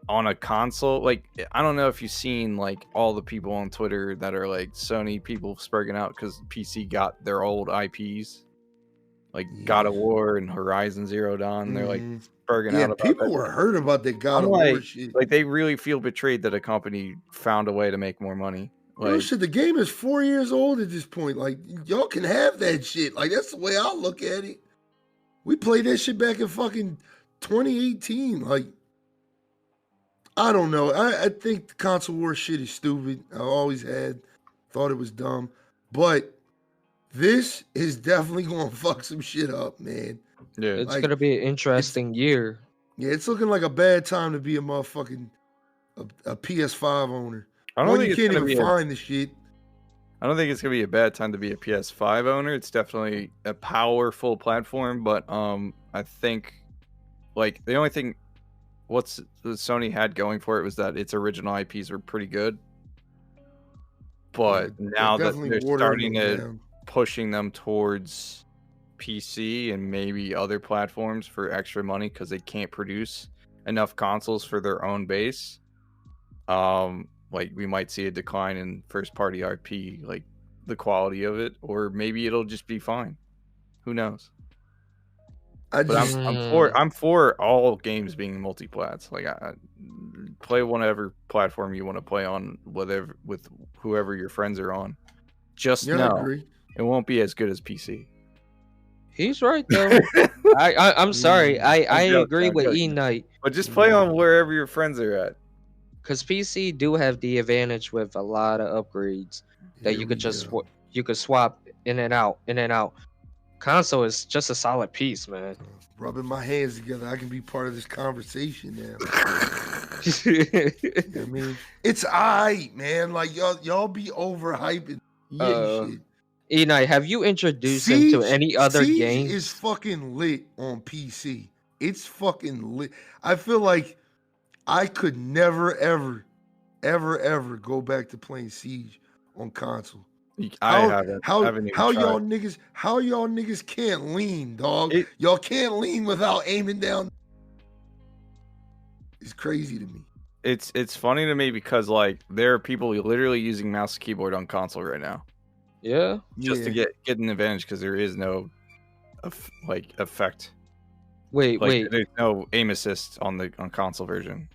on a console, like I don't know if you've seen like all the people on Twitter that are like Sony people spurging out because PC got their old IPs, like God of War and Horizon Zero Dawn. They're like spurging out about people were hurt about that God of War shit. Like they really feel betrayed that a company found a way to make more money. Like, shit, the game is 4 years old at this point. Like y'all can have that shit. Like that's the way I look at it. We played that shit back in fucking 2018. Like, I don't know. I think the console war shit is stupid. I always thought it was dumb. But this is definitely going to fuck some shit up, man. Yeah. It's going to be an interesting year. Yeah, it's looking like a bad time to be a motherfucking a PS5 owner. I don't think you can't even find the shit. I don't think it's going to be a bad time to be a PS5 owner. It's definitely a powerful platform, but I think like the only thing Sony had going for it was that its original IPs were pretty good. But now that they're starting to pushing them towards PC and maybe other platforms for extra money because they can't produce enough consoles for their own base, like we might see a decline in first party IP, like the quality of it, or maybe it'll just be fine. Who knows? I'm for all games being multi-plats. Like I play whatever platform you want to play on, whatever with whoever your friends are on. Just know it won't be as good as PC. He's right though. I'm sorry. I agree with E Knight. But just play on wherever your friends are at. Because PC do have the advantage with a lot of upgrades that you could just you could swap in and out. Console is just a solid piece, man. Rubbing my hands together, I can be part of this conversation now. You know what I mean, it's alright, man. Like y'all be overhyping shit. E Knight, have you introduced him to any other games? Siege is fucking lit on PC. It's fucking lit. I feel like I could never, ever go back to playing Siege on console. How y'all niggas can't lean, dog? Y'all can't lean without aiming down. It's crazy to me. It's funny to me because like there are people literally using mouse and keyboard on console right now. Yeah, just to get an advantage because there is no effect. Wait. There's no aim assist on console version.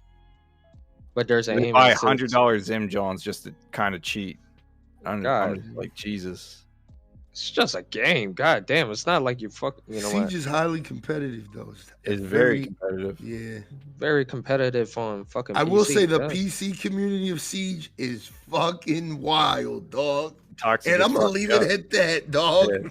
But there's an aim buy assist. $100 Zim Johns just to kind of cheat. I'm like Jesus. It's just a game. God damn, it's not like you fucking. You know Siege what? is highly competitive though. It's very competitive. Yeah, very competitive on fucking. I PC, will say the PC community of Siege is fucking wild, dog. Toxic, and I'm gonna leave it at that, dog. Yeah.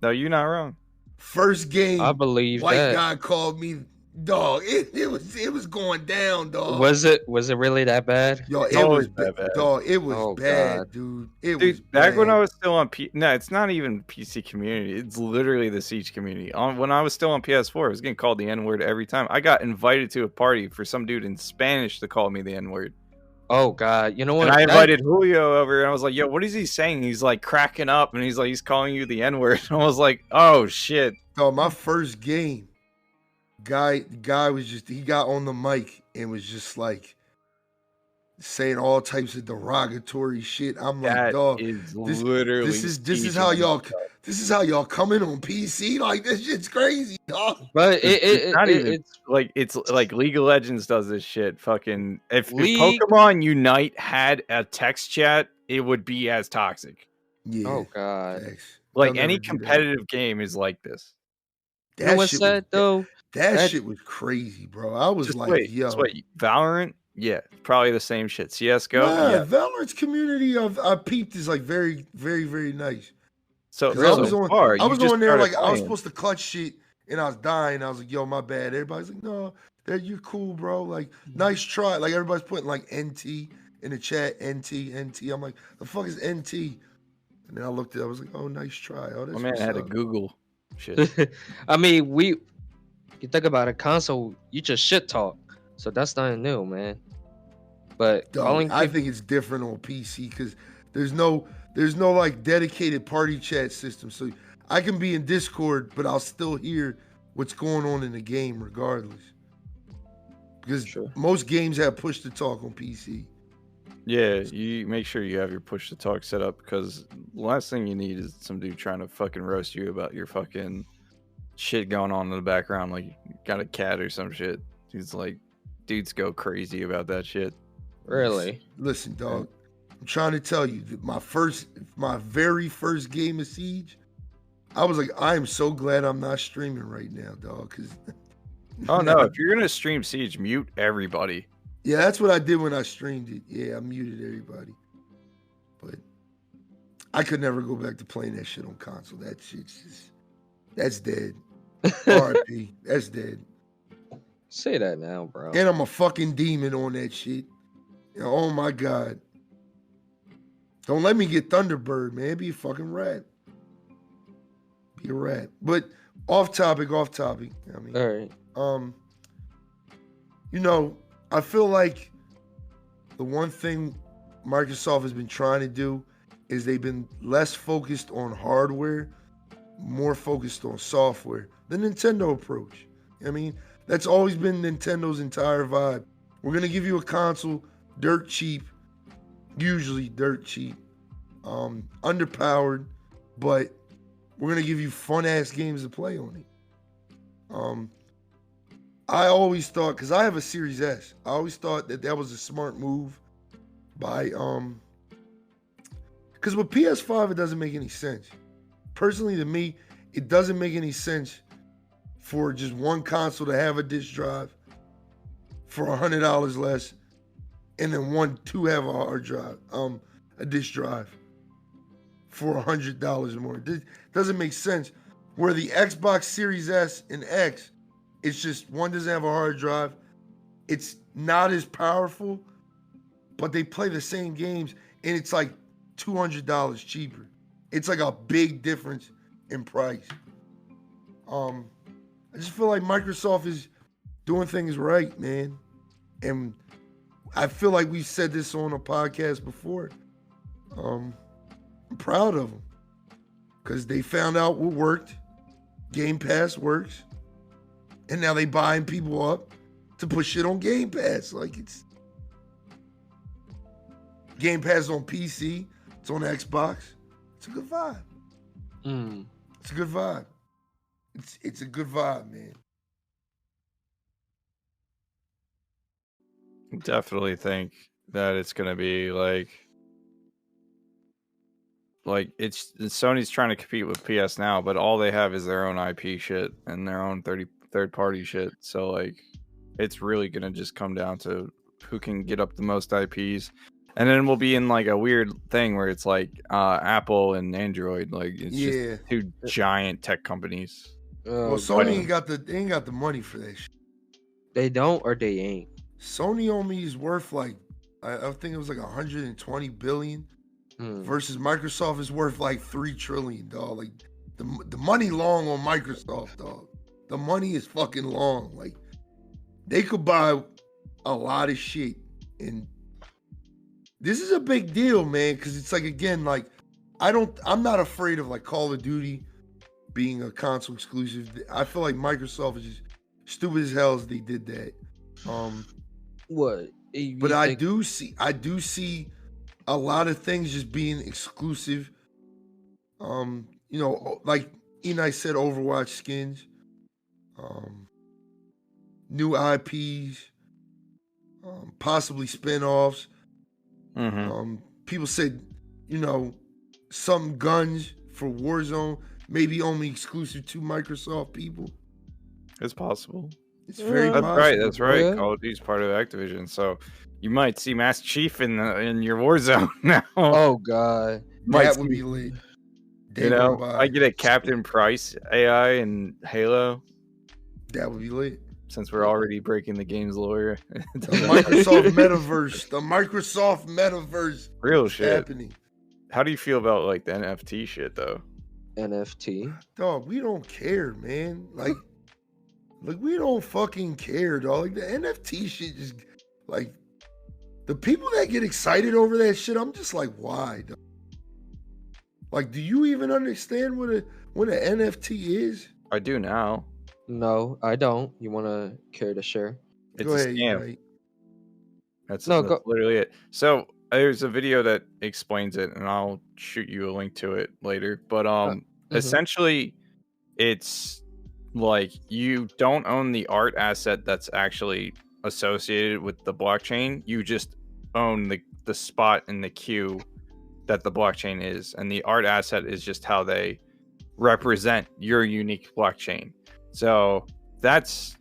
No, you're not wrong. First game, I believe white that. guy called me. Dog, it was going down, dog. Was it really that bad? Yo, it was bad. Dog, it was bad, God. dude. Back when I was still on no, it's not even PC community. It's literally the Siege community. When I was still on PS4, I was getting called the N-word every time. I got invited to a party for some dude in Spanish to call me the N-word. Oh God, you know what? And I invited Julio over, and I was like, "Yo, what is he saying?" He's like cracking up, and he's like, "He's calling you the N-word." And I was like, "Oh shit!" Dog, my first game. Guy was just, he got on the mic and was just like saying all types of derogatory shit. I'm like, dog, this is how y'all this is how y'all coming on PC? Like, this shit's crazy, dog. But It's not even it's like it's like League of Legends does this shit. Fucking if League. Pokemon Unite had a text chat, it would be as toxic. Yeah. Oh God. Facts. Like They'll any never do that. competitive game is like this. You know what's shit was- sad though? That That- shit was crazy, bro. I was Just like, wait, yo. just wait. Valorant, yeah, probably the same shit. CS:GO, Nah, yeah. Valorant's community I peeped is like very, very, very nice. So, 'Cause I was so on, far, I you was just on there started like I was playing. supposed to clutch shit and I was dying. I was like, yo, my bad. Everybody's like, no, that you're cool, bro. Like, nice try. Like everybody's putting like NT in the chat, NT. I'm like, the fuck is NT? And then I looked at it, I was like, oh, nice try. Oh, that's My man what's had to up. Google shit. I mean, you think about a console, you just shit talk. So that's nothing new, man. But Dog, calling I people, think it's different on PC because there's no like dedicated party chat system. So I can be in Discord, but I'll still hear what's going on in the game regardless. Because Sure. most games have push to talk on PC. Yeah, you make sure you have your push to talk set up because the last thing you need is some dude trying to fucking roast you about your fucking shit going on in the background, like you got a cat or some shit. He's like, dudes go crazy about that shit. really. Listen, dog. I'm trying to tell you that my very first game of Siege, I was like, I am so glad I'm not streaming right now, dog. Cause Oh no, if you're gonna stream Siege, mute everybody. yeah, that's what I did when I streamed it. Yeah, I muted everybody. But I could never go back to playing that shit on console. That shit's just, that's dead. RIP, that's dead. Say that now, bro. And I'm a fucking demon on that shit. Oh my God. Don't let me get Thunderbird, man. Be a fucking rat. Be a rat. But off topic. I mean, All right. you know, I feel like the one thing Microsoft has been trying to do is they've been less focused on hardware, more focused on software. The Nintendo approach. I mean, that's always been Nintendo's entire vibe. We're gonna give you a console dirt cheap, usually dirt cheap, underpowered, but we're gonna give you fun ass games to play on it. I always thought, because I have a Series S, I always thought that was a smart move by because with PS5 it doesn't make any sense. Personally, to me, it doesn't make any sense for just one console to have a disc drive for $100 less, and then one to have a hard drive, a disc drive for $100 more. This doesn't make sense. Where the Xbox Series S and X, it's just one doesn't have a hard drive. It's not as powerful, but they play the same games, and it's like $200 cheaper. It's like a big difference in price. I just feel like Microsoft is doing things right, man. And I feel like we said this on a podcast before. I'm proud of them because they found out what worked. Game Pass works. And now they buying people up to put shit on Game Pass. Like it's Game Pass on PC. It's on Xbox. It's a good vibe. It's a good vibe. It's a good vibe, man. Definitely think that it's gonna be like it's Sony's trying to compete with PS now, but all they have is their own IP shit and their own third party shit. So like it's really gonna just come down to who can get up the most IPs. And then we'll be in like a weird thing where it's like Apple and Android, like it's just two giant tech companies. Well, Sony ain't got the money for that shit. They don't or they ain't. Sony only is worth like I think it was like 120 billion versus Microsoft is worth like 3 trillion, dog. Like the money long on Microsoft, dog. The money is fucking long. Like they could buy a lot of shit, and this is a big deal, man, because it's like, again, like I'm not afraid of like Call of Duty being a console exclusive. I feel like Microsoft is just stupid as hell as they did that. What? But I do see a lot of things just being exclusive. like Enai said, Overwatch skins, new IPs, possibly spin-offs. People said, some guns for Warzone, maybe only exclusive to Microsoft people. It's possible. It's very That's possible. right. That's right. Yeah. Call of Duty's part of Activision, so you might see Master Chief in your Warzone now. Oh God. Might That would see- be lit. You Day know, gone by. I get a Captain Price AI in Halo That would be lit. since we're already breaking the game's lore. The Microsoft Metaverse. The Microsoft Metaverse Real is shit. happening. How do you feel about like the NFT shit though? NFT. Dog, we don't care, man. Like we don't fucking care, dog. Like the NFT shit just like the people that get excited over that shit, I'm just like, why, dog? Like, do you even understand what an NFT is? I do now. No, I don't. You wanna care to share? It's Go a ahead, scam. Unite. That's No, that's go- literally it. So there's a video that explains it, and I'll shoot you a link to it later. But essentially, it's like you don't own the art asset that's actually associated with the blockchain. You just own the spot in the queue that the blockchain is, and the art asset is just how they represent your unique blockchain. So that's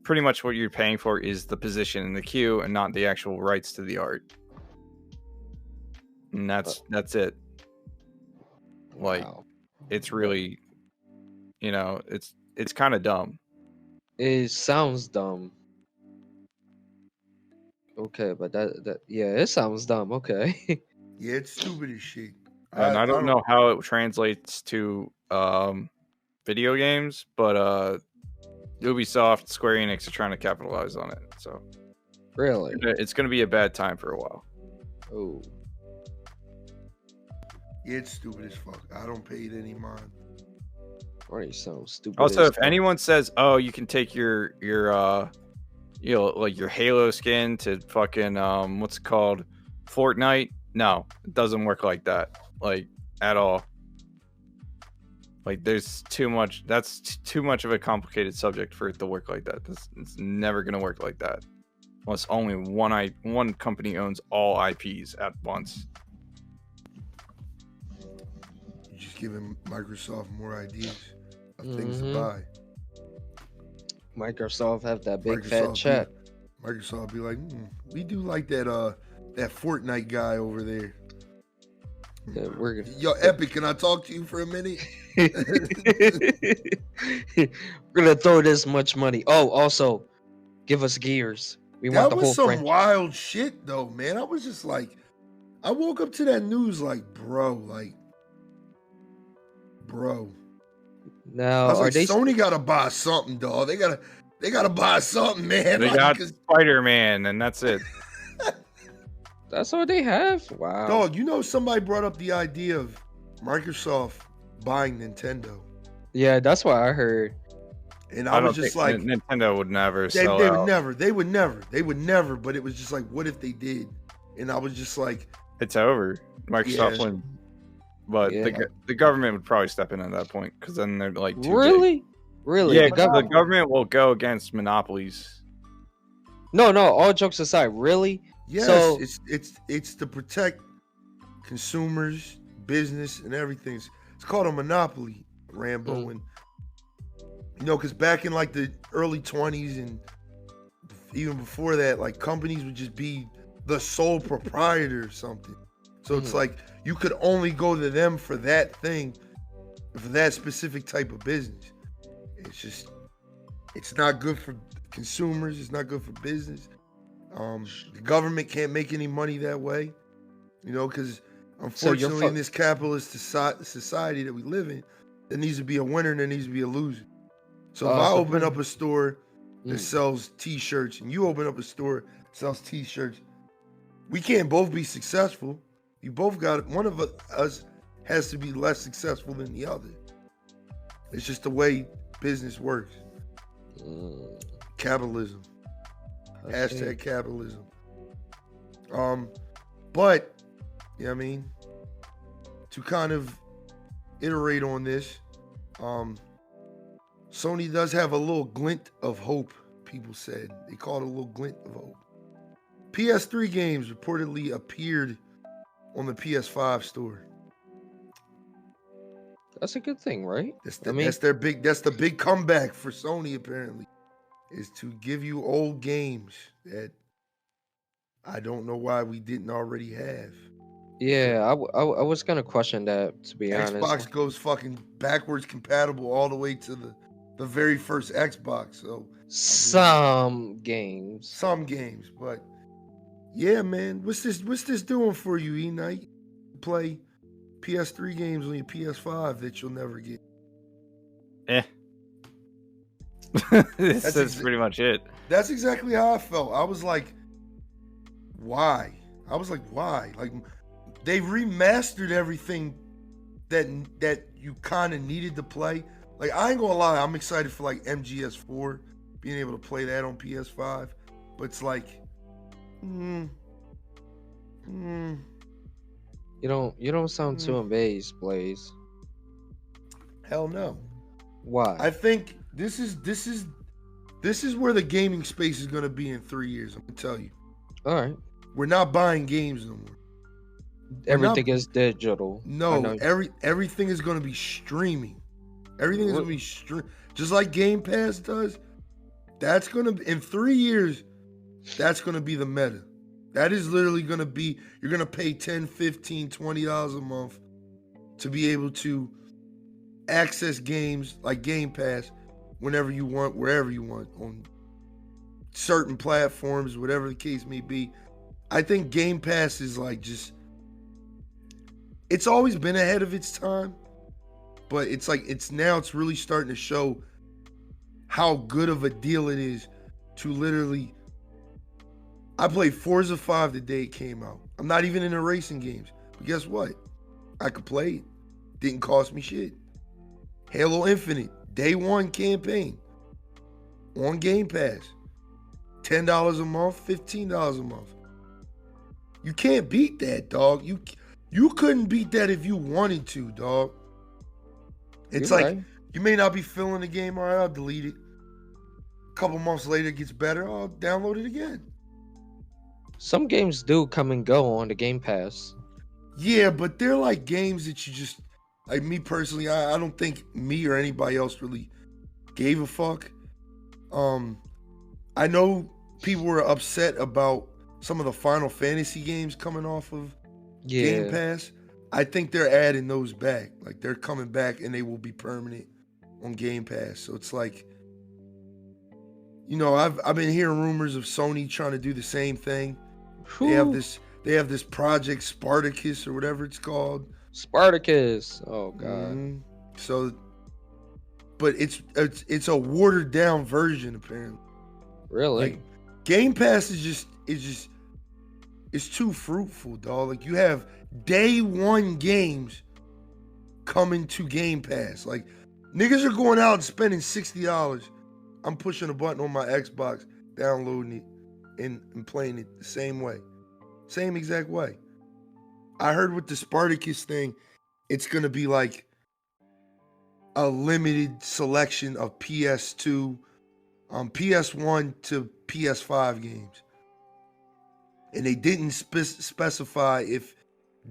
pretty much what you're paying for, is the position in the queue and not the actual rights to the art. And that's it. Like, Wow. it's really, it's kind of dumb. It sounds dumb. Okay, but that it sounds dumb. Okay. Yeah, it's stupid as shit. And I don't know how it translates to video games, but Ubisoft, Square Enix are trying to capitalize on it. So Really? it's going to be a bad time for a while. Oh. Yeah, it's stupid as fuck. I don't pay it any mind. Why are you so stupid? Also, as if fuck? anyone says, "Oh, you can take your like your Halo skin to fucking what's it called, Fortnite," no, it doesn't work like that, like at all. Like, there's too much. That's too much of a complicated subject for it to work like that. It's never gonna work like that, unless only one company owns all IPs at once. You're just giving Microsoft more ideas of things to Mhm. buy. Microsoft have that big fat Microsoft check. Microsoft be like, we do like that Fortnite guy over there. Yeah, we're Yo, Epic, can I talk to you for a minute? we're gonna throw this much money. Oh, also, give us Gears. We want That the was whole some franchise. wild shit, though, man. I was just like, I woke up to that news like, bro. Now, I was are like, they? Sony gotta buy something, dog. They gotta buy something, man. They Like, got 'cause- Spider-Man, and that's it. That's all they have. Wow. dog, somebody brought up the idea of Microsoft buying Nintendo. Yeah, that's what I heard. And I I don't was just think like, Nintendo would never they sell would out. never, but it was just like, what if they did? And I was just like, It's over. Microsoft Yeah. wins. But Yeah. the government would probably step in at that point, because then they're like too big. Really? Really? Yeah, The 'cause the gov- government will go against monopolies. No. All jokes aside, really? yes, So- it's to protect consumers, business, and everything. It's called a monopoly, Rambo, and because back in like the early 20s and even before that, like companies would just be the sole proprietor or something. So it's Mhm. like you could only go to them for that thing, for that specific type of business. It's not good for consumers. It's not good for business. The government can't make any money that way, because unfortunately in this capitalist society that we live in, there needs to be a winner and there needs to be a loser. So if I so open up a store that Mm. sells t-shirts and you open up a store that sells t-shirts, we can't both be successful. You both got, one of us has to be less successful than the other. It's just the way business works. Mm, Capitalism. I see. Hashtag capitalism. But, to kind of iterate on this. Sony does have a little glint of hope, people said. They call it a little glint of hope. PS3 games reportedly appeared on the PS5 store. That's a good thing, right? That's the big comeback for Sony, apparently, is to give you old games that I don't know why we didn't already have. Yeah, I was gonna question that, to be honest. Xbox goes fucking backwards compatible all the way to the very first Xbox. So Some games. but yeah, man, what's this doing for you, E Knight? Play PS3 games on your PS5 that you'll never get. That's pretty much it. That's exactly how I felt. I was like, why? Like, they remastered everything that you kind of needed to play. Like, I ain't gonna lie, I'm excited for like MGS4, being able to play that on PS5. But it's like, You don't sound too amazed, Blaze. hell no. Why? I think this is where the gaming space is gonna be in 3 years. I'm gonna tell you. All right. We're not buying games no more. Everything is digital. No, everything is gonna be streaming. Everything is gonna be just like Game Pass does. That's gonna be, in 3 years. That's gonna be the meta. That is literally gonna be, you're gonna pay $10, $15, $20 a month to be able to access games like Game Pass whenever you want, wherever you want, on certain platforms, whatever the case may be. I think Game Pass is like just, it's always been ahead of its time, but it's like it's really starting to show how good of a deal it is to literally. I played Forza 5 the day it came out. I'm not even into racing games, but guess what? I could play it. Didn't cost me shit. Halo Infinite, day one campaign on Game Pass. $10 a month, $15 a month. You can't beat that, dog. You couldn't beat that if you wanted to, dog. It's You're like, right. you may not be feeling the game. All right, I'll delete it. A couple months later, it gets better. I'll download it again. Some games do come and go on the Game Pass. Yeah, but they're like games that you just, like me personally, I don't think me or anybody else really gave a fuck. I know people were upset about some of the Final Fantasy games coming off of Game Pass. I think they're adding those back. Like, they're coming back and they will be permanent on Game Pass. So it's like, you know, I've been hearing rumors of Sony trying to do the same thing. They have this Project Spartacus or whatever it's called. Spartacus. Oh god. Mhm. So, but it's a watered down version apparently. Really? Like, Game Pass is it's too fruitful, dog. Like, you have day one games coming to Game Pass. Like, niggas are going out and spending $60. I'm pushing a button on my Xbox, downloading it, and playing it the same way. Same exact way. I heard with the Spartacus thing, it's going to be like a limited selection of PS2, PS1 to PS5 games. And they didn't specify if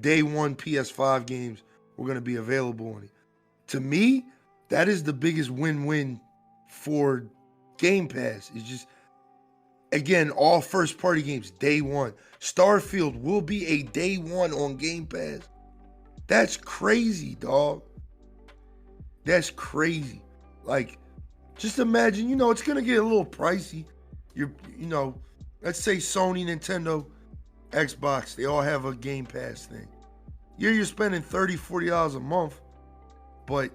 day one PS5 games were going to be available on it. To me, that is the biggest win-win for Game Pass. It's just, again, all first-party games, day one. Starfield will be a day one on Game Pass. That's crazy, dog. That's crazy. Like, just imagine, you know, it's going to get a little pricey. Let's say Sony, Nintendo, Xbox, they all have a Game Pass thing. You're spending $30, $40 a month, but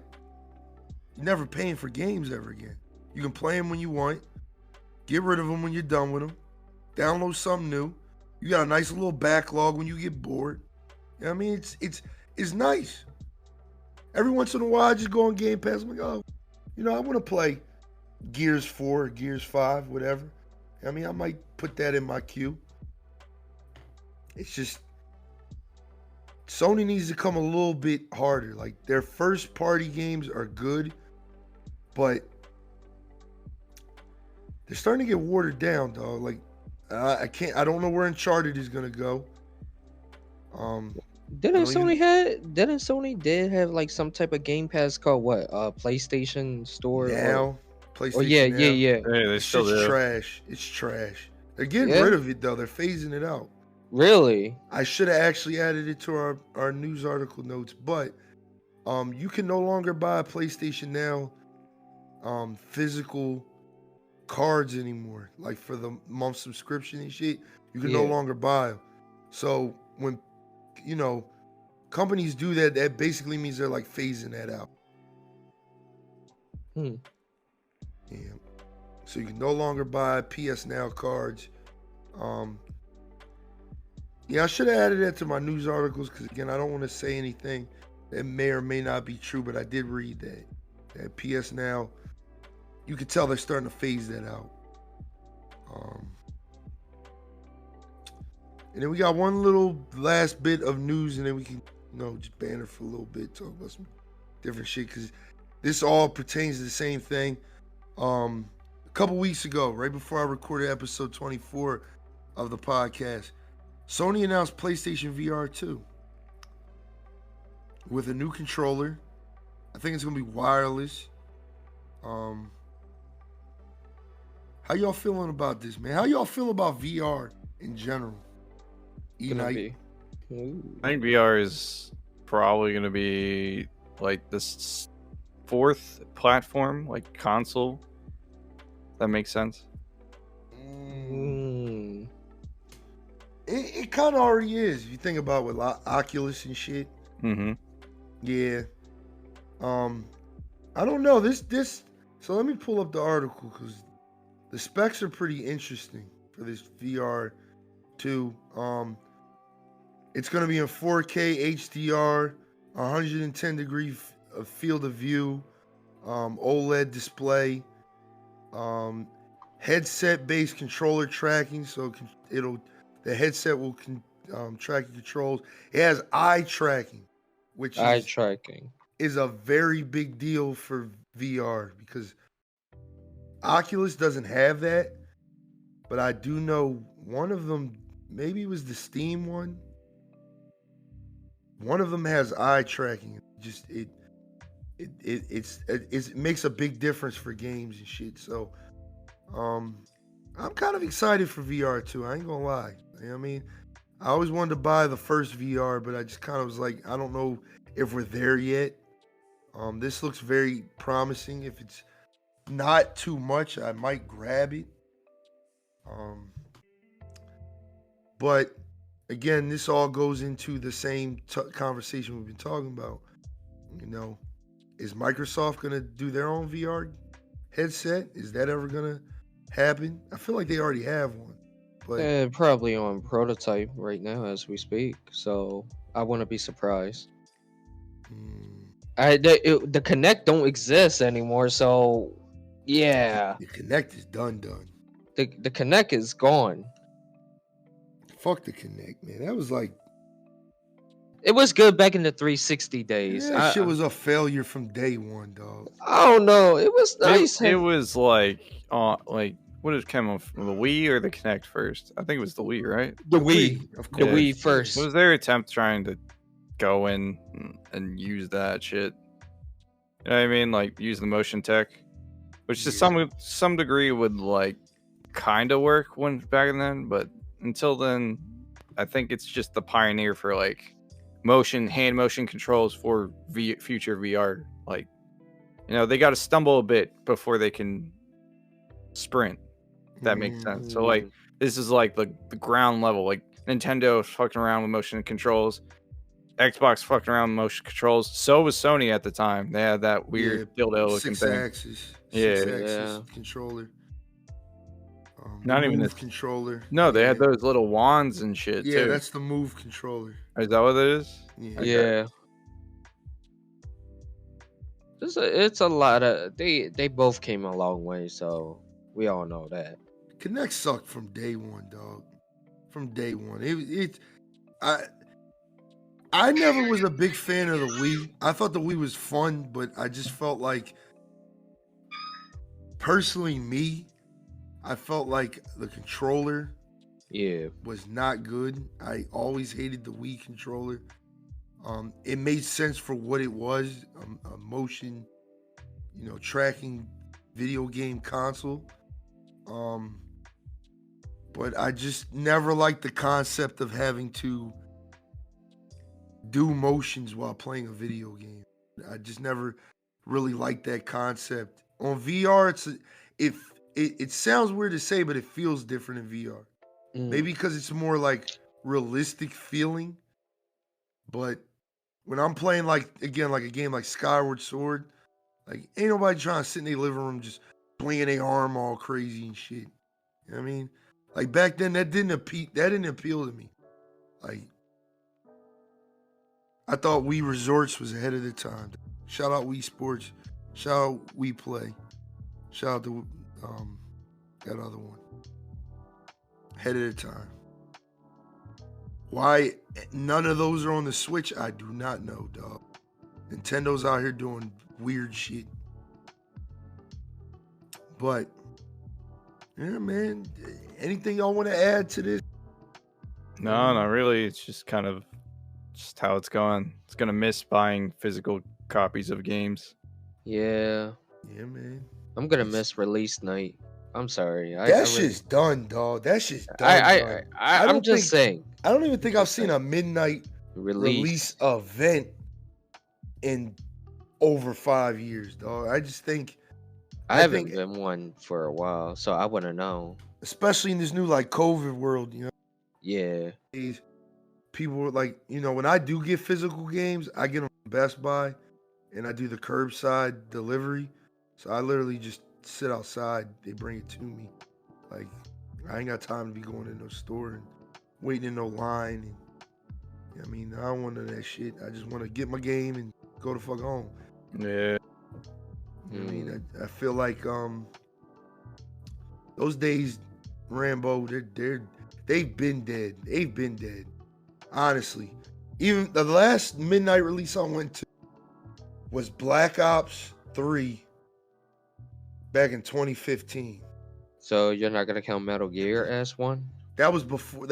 you're never paying for games ever again. You can play them when you want, get rid of them when you're done with them, download something new. You got a nice little backlog when you get bored. You know what I mean? It's nice. Every once in a while, I just go on Game Pass. I'm like, oh, you know, I want to play Gears 4, Gears 5, whatever. I mean, I might put that in my queue. It's Sony needs to come a little bit harder. Like their first party games are good, but they're starting to get watered down, dog. Like I don't know where Uncharted is gonna go. Didn't don't even- Sony did have like some type of Game Pass called what? PlayStation Store? Now, PlayStation. Oh yeah, now, yeah. Hey, they It's still just do. trash. It's trash. They're getting Yeah? rid of it though. They're phasing it out. Really? I should have actually added it to our news article notes, but you can no longer buy a PlayStation Now physical cards anymore. Like for the month subscription and shit, you can no Yeah. longer buy them. So when companies do that, that basically means they're like phasing that out. Hmm. Yeah. So you can no longer buy PS Now cards. Yeah, I should have added that to my news articles because again, I don't want to say anything that may or may not be true, but I did read that PS Now, you could tell they're starting to phase that out. And then we got one little last bit of news, and then we can just banter for a little bit, talk about some different shit because this all pertains to the same thing. A couple weeks ago, right before I recorded episode 24 of the podcast, Sony announced PlayStation VR 2 with a new controller. I think it's gonna be wireless. How y'all feeling about this, man? How y'all feel about VR in general? Gonna E-Night? be. Ooh. I think VR is probably going to be like this fourth platform, like console. That makes sense. Mm. It kind of already is. If you think about with Oculus and shit. Mm-hmm. Yeah. I don't know. This. So let me pull up the article because the specs are pretty interesting for this VR 2. It's going to be in 4K HDR, 110 degree field of view, OLED display, headset-based controller tracking. So the headset will track your controls. It has eye tracking, which Eye tracking. is a very big deal for VR because Oculus doesn't have that, but I do know one of them, maybe it was the Steam one. One of them has eye tracking. Just it makes a big difference for games and shit. So I'm kind of excited for VR too. I ain't gonna lie. You know what I mean? I always wanted to buy the first VR, but I just kind of was like, I don't know if we're there yet. This looks very promising. If it's not too much, I might grab it. But again, this all goes into the same conversation we've been talking about. Is Microsoft gonna do their own VR headset? Is that ever gonna happen? I feel like they already have one. But They're probably on prototype right now as we speak, so I wouldn't be surprised. The Kinect don't exist anymore, so yeah, the Kinect is done. the Kinect is gone. Fuck the Kinect, man. That was like It was good back in the 360 days. that shit was a failure from day one, dog. I don't know. It was nice. It was like what did come off the Wii or the Kinect first? I think it was the Wii, right? the Wii, of the course. Wii first. It was their attempt trying to go in and use that shit. You know what I mean? Like use the motion tech, which to some degree would like kind of work when back then, but until then, I think it's just the pioneer for like hand motion controls for future VR. Like, they got to stumble a bit before they can sprint. If that makes sense. So like, this is like the ground level. Like Nintendo fucking around with motion controls, Xbox fucking around with motion controls. So was Sony at the time. They had that weird dildo looking thing. Six Yeah. axis controller. Not even Move this controller. No, they had those little wands and shit Yeah, too. that's the Move controller. Is that what it is? Yeah. Okay. Yeah. It's a lot of they both came a long way, so we all know that. Kinect sucked from day one, dog. From day one. I never was a big fan of the Wii. I thought the Wii was fun, but I just felt like, personally, I felt like the controller Yeah. was not good. I always hated the Wii controller. It made sense for what it was, a motion, tracking video game console. But I just never liked the concept of having to do motions while playing a video game. I just never really liked that concept. On VR, it sounds weird to say, but it feels different in VR. Maybe because it's more like realistic feeling. But when I'm playing like a game like Skyward Sword, like ain't nobody trying to sit in their living room just flinging their arm all crazy and shit. You know what I mean? Like back then that didn't appeal to me. Like I thought Wii Resorts was ahead of the time. Shout out Wii Sports. Shout out Wii Play. Shout out to that other one. Ahead of the time. Why none of those are on the Switch, I do not know, dog. Nintendo's out here doing weird shit. But, yeah, man. Anything y'all want to add to this? No, not really. It's just kind of just how it's going. It's gonna miss buying physical copies of games. Yeah. Yeah, man. I'm gonna miss release night. I'm sorry. That shit's done, dog. That shit's done. I'm just saying. I don't even think I've seen a midnight Release. event in over 5 years, dog. I just think I haven't been one for a while, so I wouldn't know. Especially in this new like COVID world, Yeah. These people were like, when I do get physical games, I get them from Best Buy, and I do the curbside delivery. So I literally just sit outside. They bring it to me. Like I ain't got time to be going in no store and waiting in no line. And, I don't want none of that shit. I just want to get my game and go the fuck home. Yeah. I feel like those days, Rambo, they've been dead. They've been dead. Honestly. Even the last midnight release I went to was Black Ops 3 back in 2015. So you're not gonna count Metal Gear as one? That was before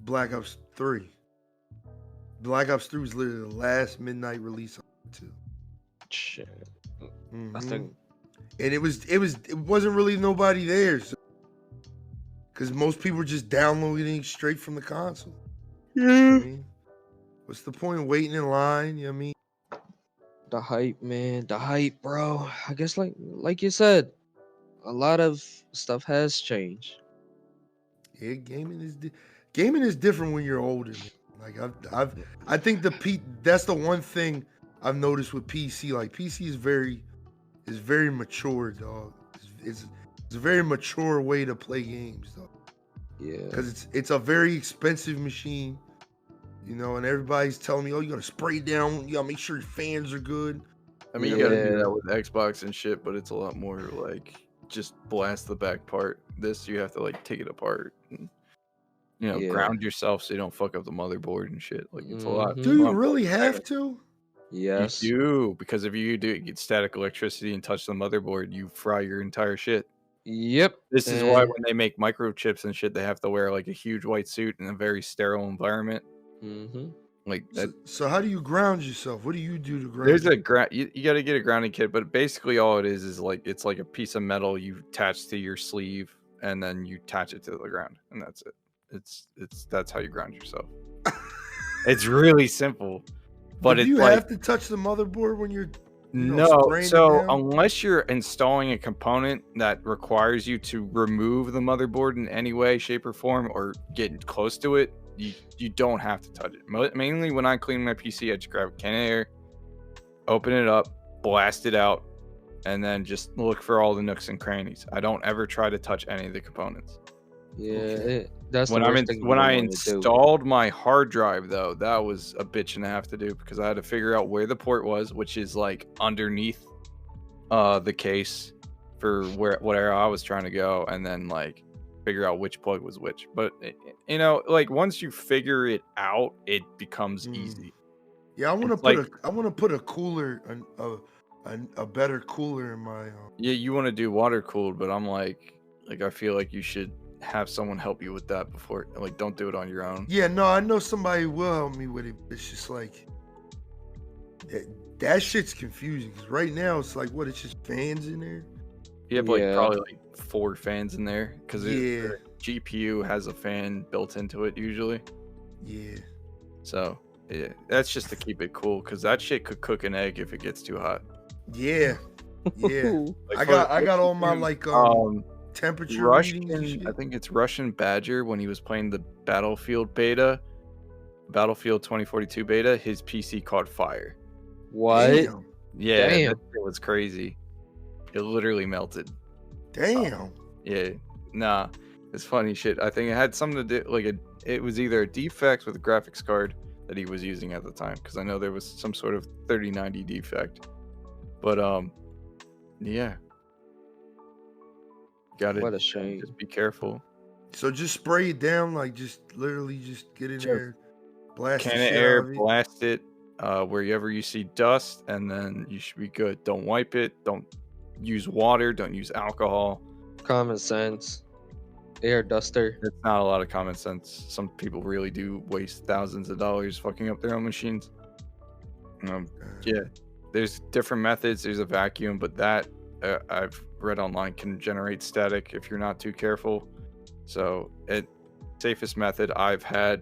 Black Ops 3. Black Ops 3 was literally the last midnight release I went to. Shit. Mhm. I think. And it wasn't really nobody there, because most people were just downloading straight from the console. Yeah. What's the point of waiting in line? You know what I mean? The hype, man. The hype, bro. I guess like you said, a lot of stuff has changed. Yeah, gaming is different when you're older, man. Like I think that's the one thing I've noticed with PC. Like PC is very mature, dog. It's a very mature way to play games, dog. Yeah. Because it's a very expensive machine, and everybody's telling me, oh, you gotta spray down, you gotta make sure your fans are good. I mean, you gotta do that with Xbox and shit, but it's a lot more like just blast the back part. This, you have to like take it apart and, ground yourself so you don't fuck up the motherboard and shit. Like it's a lot. Do you really have to? Yes. You do, because if you do get static electricity and touch the motherboard, you fry your entire shit. Yep. This is why when they make microchips and shit, they have to wear like a huge white suit in a very sterile environment. Mm-hmm. Like that. So how do you ground yourself? What do you do to ground? There's a you got to get a grounding kit, but basically all it is like it's like a piece of metal you attach to your sleeve, and then you attach it to the ground, and that's it. That's how you ground yourself. It's really simple, but do you have to touch the motherboard when you're no. So unless you're installing a component that requires you to remove the motherboard in any way, shape, or form, or get close to it, you don't have to touch it. Mainly when I clean my PC, I just grab a can of air, open it up, blast it out, and then just look for all the nooks and crannies. I don't ever try to touch any of the components. Yeah, that's when I installed my hard drive, though, that was a bitch and a half to do, because I had to figure out where the port was, which is like underneath the case for where I was trying to go, and then like figure out which plug was which. But you know, like once you figure it out, it becomes easy. Yeah, I want to It's put like- a I want to put a cooler, a better cooler in my. Yeah, you want to do water cooled, but I'm like I feel like you should have someone help you with that before. Like, don't do it on your own. Yeah, no, I know somebody will help me with it. But it's just like that shit's confusing because right now it's like what? It's just fans in there. You have like Yeah. probably like 4 fans in there because Yeah, the GPU has a fan built into it usually. yeah. So yeah, that's just to keep it cool because that shit could cook an egg if it gets too hot. Yeah, yeah. Like, I got all my like temperature readings and Russian, shit. I think it's Russian Badger when he was playing the Battlefield beta, Battlefield 2042 beta. His PC caught fire. What? Damn, Yeah, Damn. that shit was crazy. It literally melted. damn. Yeah, nah, it's funny shit. I think it had something to do like it was either a defect with the graphics card that he was using at the time because I know there was some sort of 3090 defect. But yeah, got it. What a shame. Just be careful. So just spray it down, like just literally just get in Sure. there, blast Can the of shit air, out of it. blast it wherever you see dust, and then you should be good. Don't wipe it. Don't use water. Don't use alcohol. Common sense. Air duster. It's not a lot of common sense. Some people really do waste thousands of dollars fucking up their own machines. Yeah, there's different methods. There's a vacuum, but that I've read online can generate static if you're not too careful. So it safest method I've had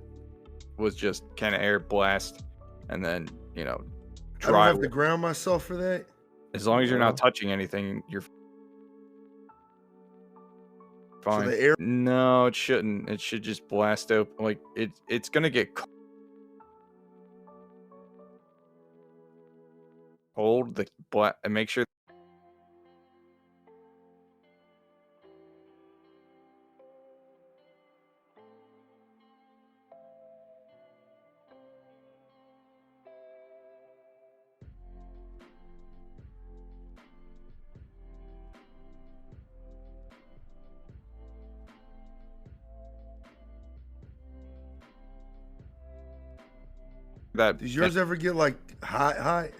was just can of air blast, and then I don't dry. have to ground myself for that. As long as you're not touching anything, you're fine. So the air. No, it shouldn't. It should just blast open. Like it's gonna get cold. And make sure. That Does yours ever get like hot?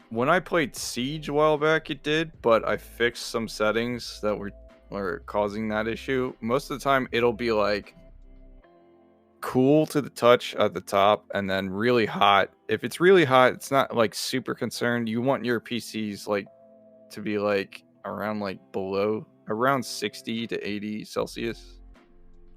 when I played Siege a while back, it did, but I fixed some settings that were causing that issue. Most of the time, it'll be like cool to the touch at the top, and then really hot. If it's really hot, it's not like super concerned. You want your PCs like to be like around like around 60 to 80 Celsius.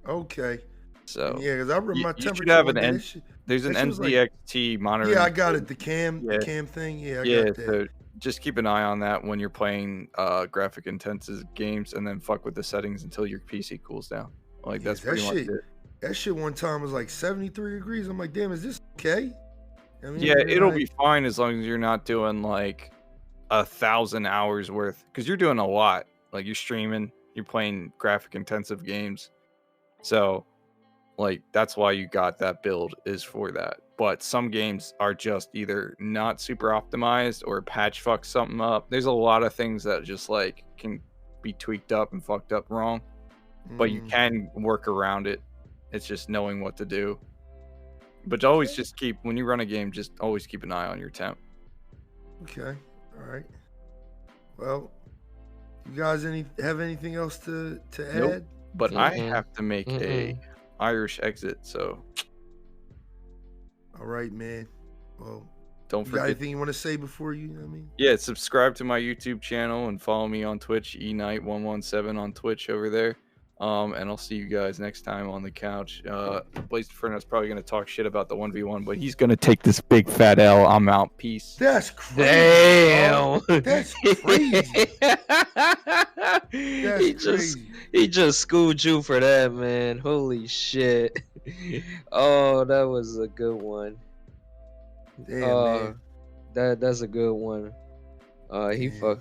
Okay. So Yeah, because I remember my you should temperature. have one an day, N- that shit- there's an that shit was like- NZXT monitor. Yeah, I got it. The cam Yeah. thing. Yeah, I Yeah, got that. so just keep an eye on that when you're playing graphic intensive games, and then fuck with the settings until your PC cools down. Like Yeah, that's that pretty much shit- it. That shit one time was like 73 degrees. I'm like, damn, is this okay? I mean, Yeah, you're it'll like- be fine as long as you're not doing like 1,000 hours worth, because you're doing a lot. Like you're streaming, you're playing graphic intensive games, so like that's why you got that build is for that. But some games are just either not super optimized or patch fucks something up. There's a lot of things that just like can be tweaked up and fucked up wrong, but you Mm, can work around it. It's just knowing what to do. But always just when you run a game, just always keep an eye on your temp. Okay. All right. Well, you guys have anything else to add? Nope. But I Mm-mm. have to make a Irish exit, so All right, man. Well, don't you got forget. anything you want to say before you? I mean, Yeah, subscribe to my YouTube channel and follow me on Twitch, eKnight117 on Twitch over there. And I'll see you guys next time on the couch. Blaze Inferno's probably gonna talk shit about the 1v1, but he's gonna take this big fat L. I'm out. Peace. that's crazy. Damn. dog. That's crazy. That's he just crazy. he just schooled you for that, man. Holy shit. Oh, that was a good one. Damn, man. That's a good one. He Damn. fuck.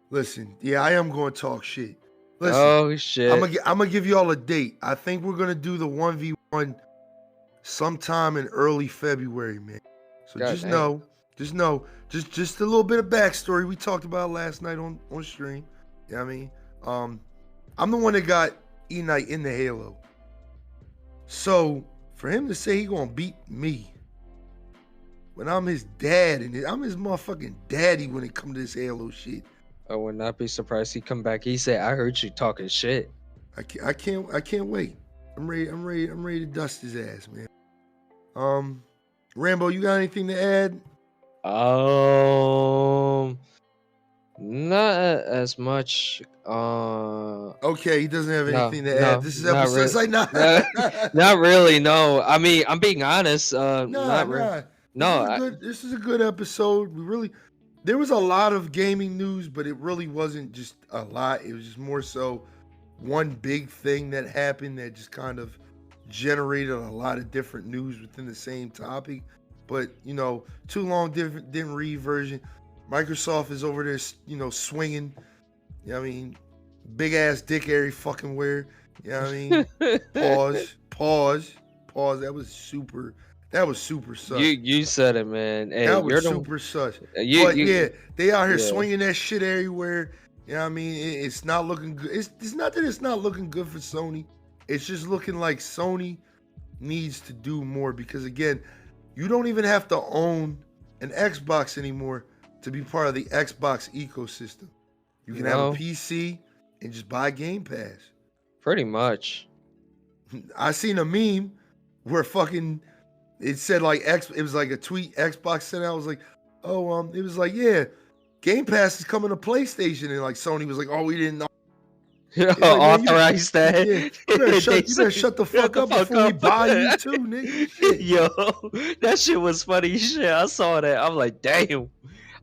Listen, yeah, I am going to talk shit. Listen, Oh shit. I'm gonna give you all a date. I think we're gonna do the 1v1 sometime in early February, man. So God just damn. know, just a little bit of backstory we talked about last night on stream. You know what I mean? I'm the one that got E Knight in the Halo. So for him to say he gonna beat me when I'm his dad and I'm his motherfucking daddy when it comes to this Halo shit. I would not be surprised he come back. He said, "I heard you talking shit." I can't wait. I'm ready to dust his ass, man. Rambo, you got anything to add? Not as much. Okay, he doesn't have No, anything to no, add. This is not episode. It's really. like Not really. No, I mean, I'm being honest. Not really. No, This is a good episode. There was a lot of gaming news, but it really wasn't just a lot. It was just more so one big thing that happened that just kind of generated a lot of different news within the same topic. But too long didn't read version. Microsoft is over there, swinging. I mean, big ass dick every fucking where. You know what I mean? Pause. That was super sus. you said it, man. Hey, That was you're super sus. you, But you, yeah, they out here yeah. swinging that shit everywhere. You know what I mean? It's not looking good. It's not that it's not looking good for Sony. It's just looking like Sony needs to do more because, again, you don't even have to own an Xbox anymore to be part of the Xbox ecosystem. You can have a PC and just buy Game Pass. Pretty much. I seen a meme where it said like it was like a tweet Xbox sent out. I was like, it was like, yeah, Game Pass is coming to PlayStation, and like Sony was like, oh, we didn't know. Authorize that. Yeah, you better shut the fuck up before we buy you too, nigga. Shit. Yo, that shit was funny shit. I saw that. I'm like, damn.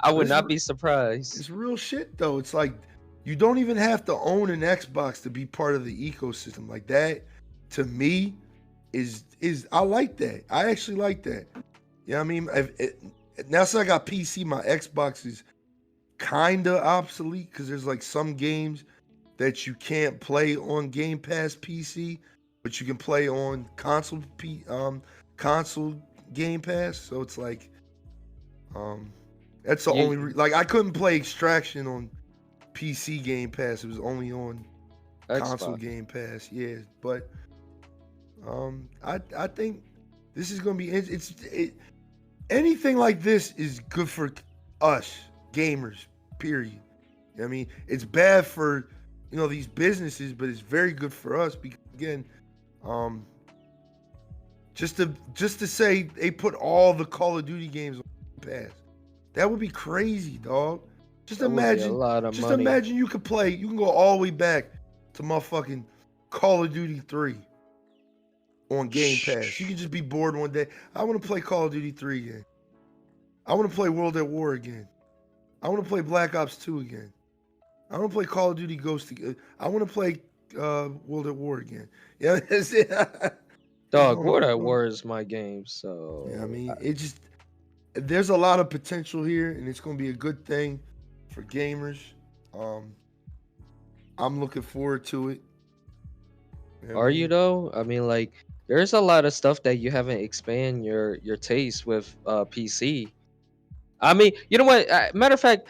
I would not be surprised. It's real shit though. It's like you don't even have to own an Xbox to be part of the ecosystem. Like that, to me, is I like that. I actually like that. You know what I mean? Now since I got PC, my Xbox is kinda obsolete because there's like some games that you can't play on Game Pass PC, but you can play on console Game Pass. So it's like, that's the only like I couldn't play Extraction on PC Game Pass. It was only on console Game Pass. Yeah, but I think this is gonna be anything like this is good for us gamers. Period. I mean, it's bad for these businesses, but it's very good for us because again, just to say they put all the Call of Duty games on Pass, that would be crazy, dog. Just imagine, imagine you can go all the way back to motherfucking Call of Duty 3 on Game Pass. You can just be bored one day. I want to play Call of Duty 3 again. I want to play World at War again. I want to play Black Ops 2 again. I want to play Call of Duty Ghost again. I want to play World at War again. Yeah, that's it. Dog, World at War is my game, so yeah, I mean, there's a lot of potential here, and it's going to be a good thing for gamers. I'm looking forward to it. Are you though? I mean, like, there's a lot of stuff that you haven't expand your taste with PC. I mean, you know what? Matter of fact,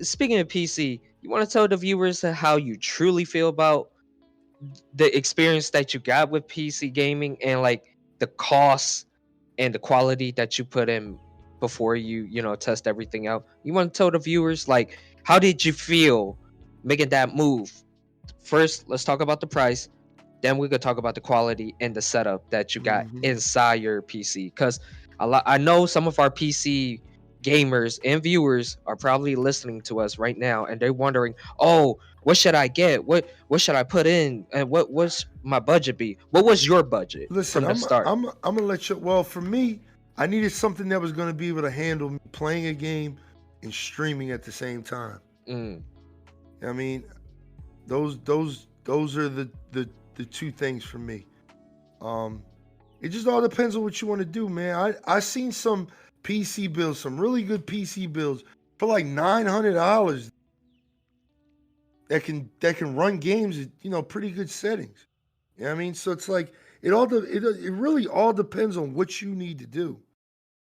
speaking of PC, you want to tell the viewers how you truly feel about the experience that you got with PC gaming and like the cost and the quality that you put in before you test everything out. You want to tell the viewers like how did you feel making that move? First, let's talk about the price. Then we could talk about the quality and the setup that you got inside your PC. Because I know some of our PC gamers and viewers are probably listening to us right now, and they're wondering, "Oh, what should I get? What should I put in? And what's my budget be? What was your budget from the start?" I'm gonna let you. Well, for me, I needed something that was gonna be able to handle me playing a game and streaming at the same time. I mean, those are the two things for me. It just all depends on what you want to do, man. I seen some PC builds, some really good PC builds for like $900 that can run games at pretty good settings. You know what I mean? So it's like it really all depends on what you need to do.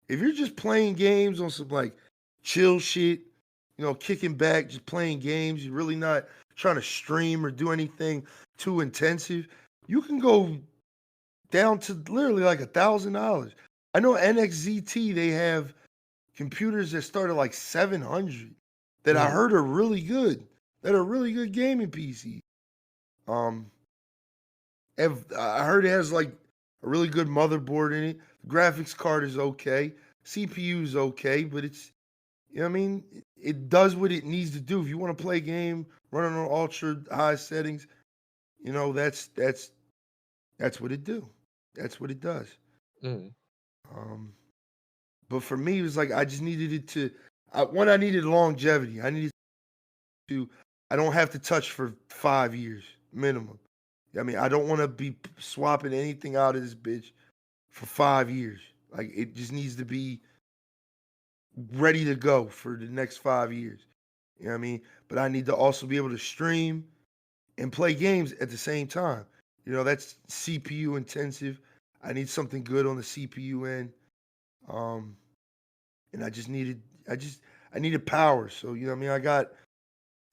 If you're just playing games on some like chill shit, kicking back, just playing games, you're really not trying to stream or do anything too intensive, you can go down to literally like $1,000. I know NXZT, they have computers that start at like 700 that I heard are really good. That are really good gaming PCs. I heard it has like a really good motherboard in it. The graphics card is okay. CPU is okay, but it's, I mean, it does what it needs to do. If you want to play a game running on ultra high settings, that's what it do. That's what it does. Mm. But for me, it was like I just needed it to. I needed longevity. I don't have to touch for 5 years minimum. I mean, I don't want to be swapping anything out of this bitch for 5 years. Like, it just needs to be ready to go for the next 5 years. You know what I mean? But I need to also be able to stream and play games at the same time. That's CPU intensive. I need something good on the CPU end. And I needed power. So, what I mean?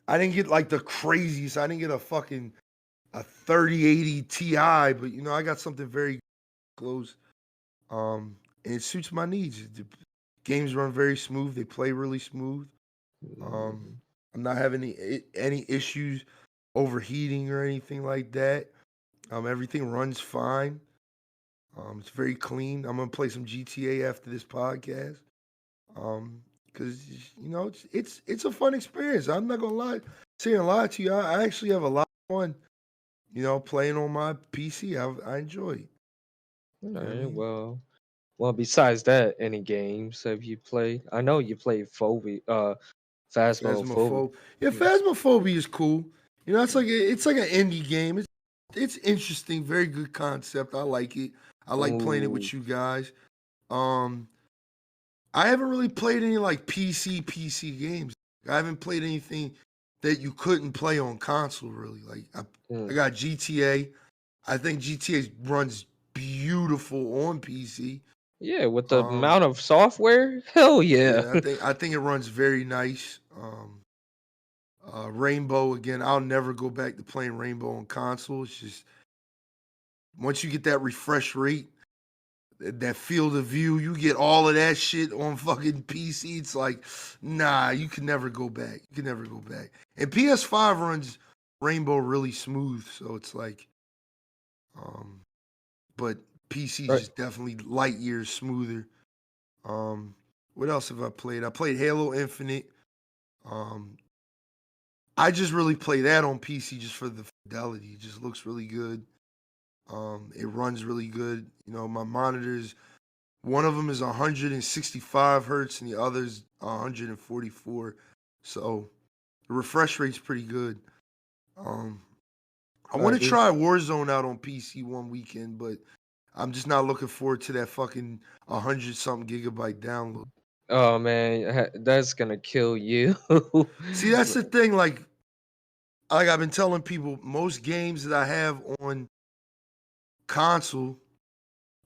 I didn't get like the craziest. I didn't get a 3080 Ti, but I got something very close. And it suits my needs. The games run very smooth. They play really smooth. I'm not having any issues overheating or anything like that. Everything runs fine. It's very clean. I'm gonna play some GTA after this podcast. Because it's a fun experience. I'm not gonna lie to you. I actually have a lot of fun. Playing on my PC. I enjoy it. All I right. mean? Well, besides that, any games have you played? I know you played Phasmophobia. Phasmophobia. Yeah, Phasmophobia is cool. It's like an indie game. It's interesting. Very good concept. I like it. I like playing it with you guys. I haven't really played any like PC games. I haven't played anything that you couldn't play on console. Really, like I got GTA. I think GTA runs beautiful on PC. Yeah, with the amount of software, hell yeah. I think it runs very nice. Rainbow again. I'll never go back to playing Rainbow on console. It's just once you get that refresh rate, that field of view, you get all of that shit on fucking PC. It's like, nah, you can never go back. You can never go back. And PS5 runs Rainbow really smooth, so it's like, but PC is just definitely light years smoother. What else have I played? I played Halo Infinite. I just really play that on PC just for the fidelity. It just looks really good. It runs really good. My monitors, one of them is 165 hertz and the other's 144. So the refresh rate's pretty good. I want to try Warzone out on PC one weekend, but I'm just not looking forward to that fucking 100-something gigabyte download. Oh man, that's gonna kill you. See, that's the thing. Like I've been telling people, most games that I have on console,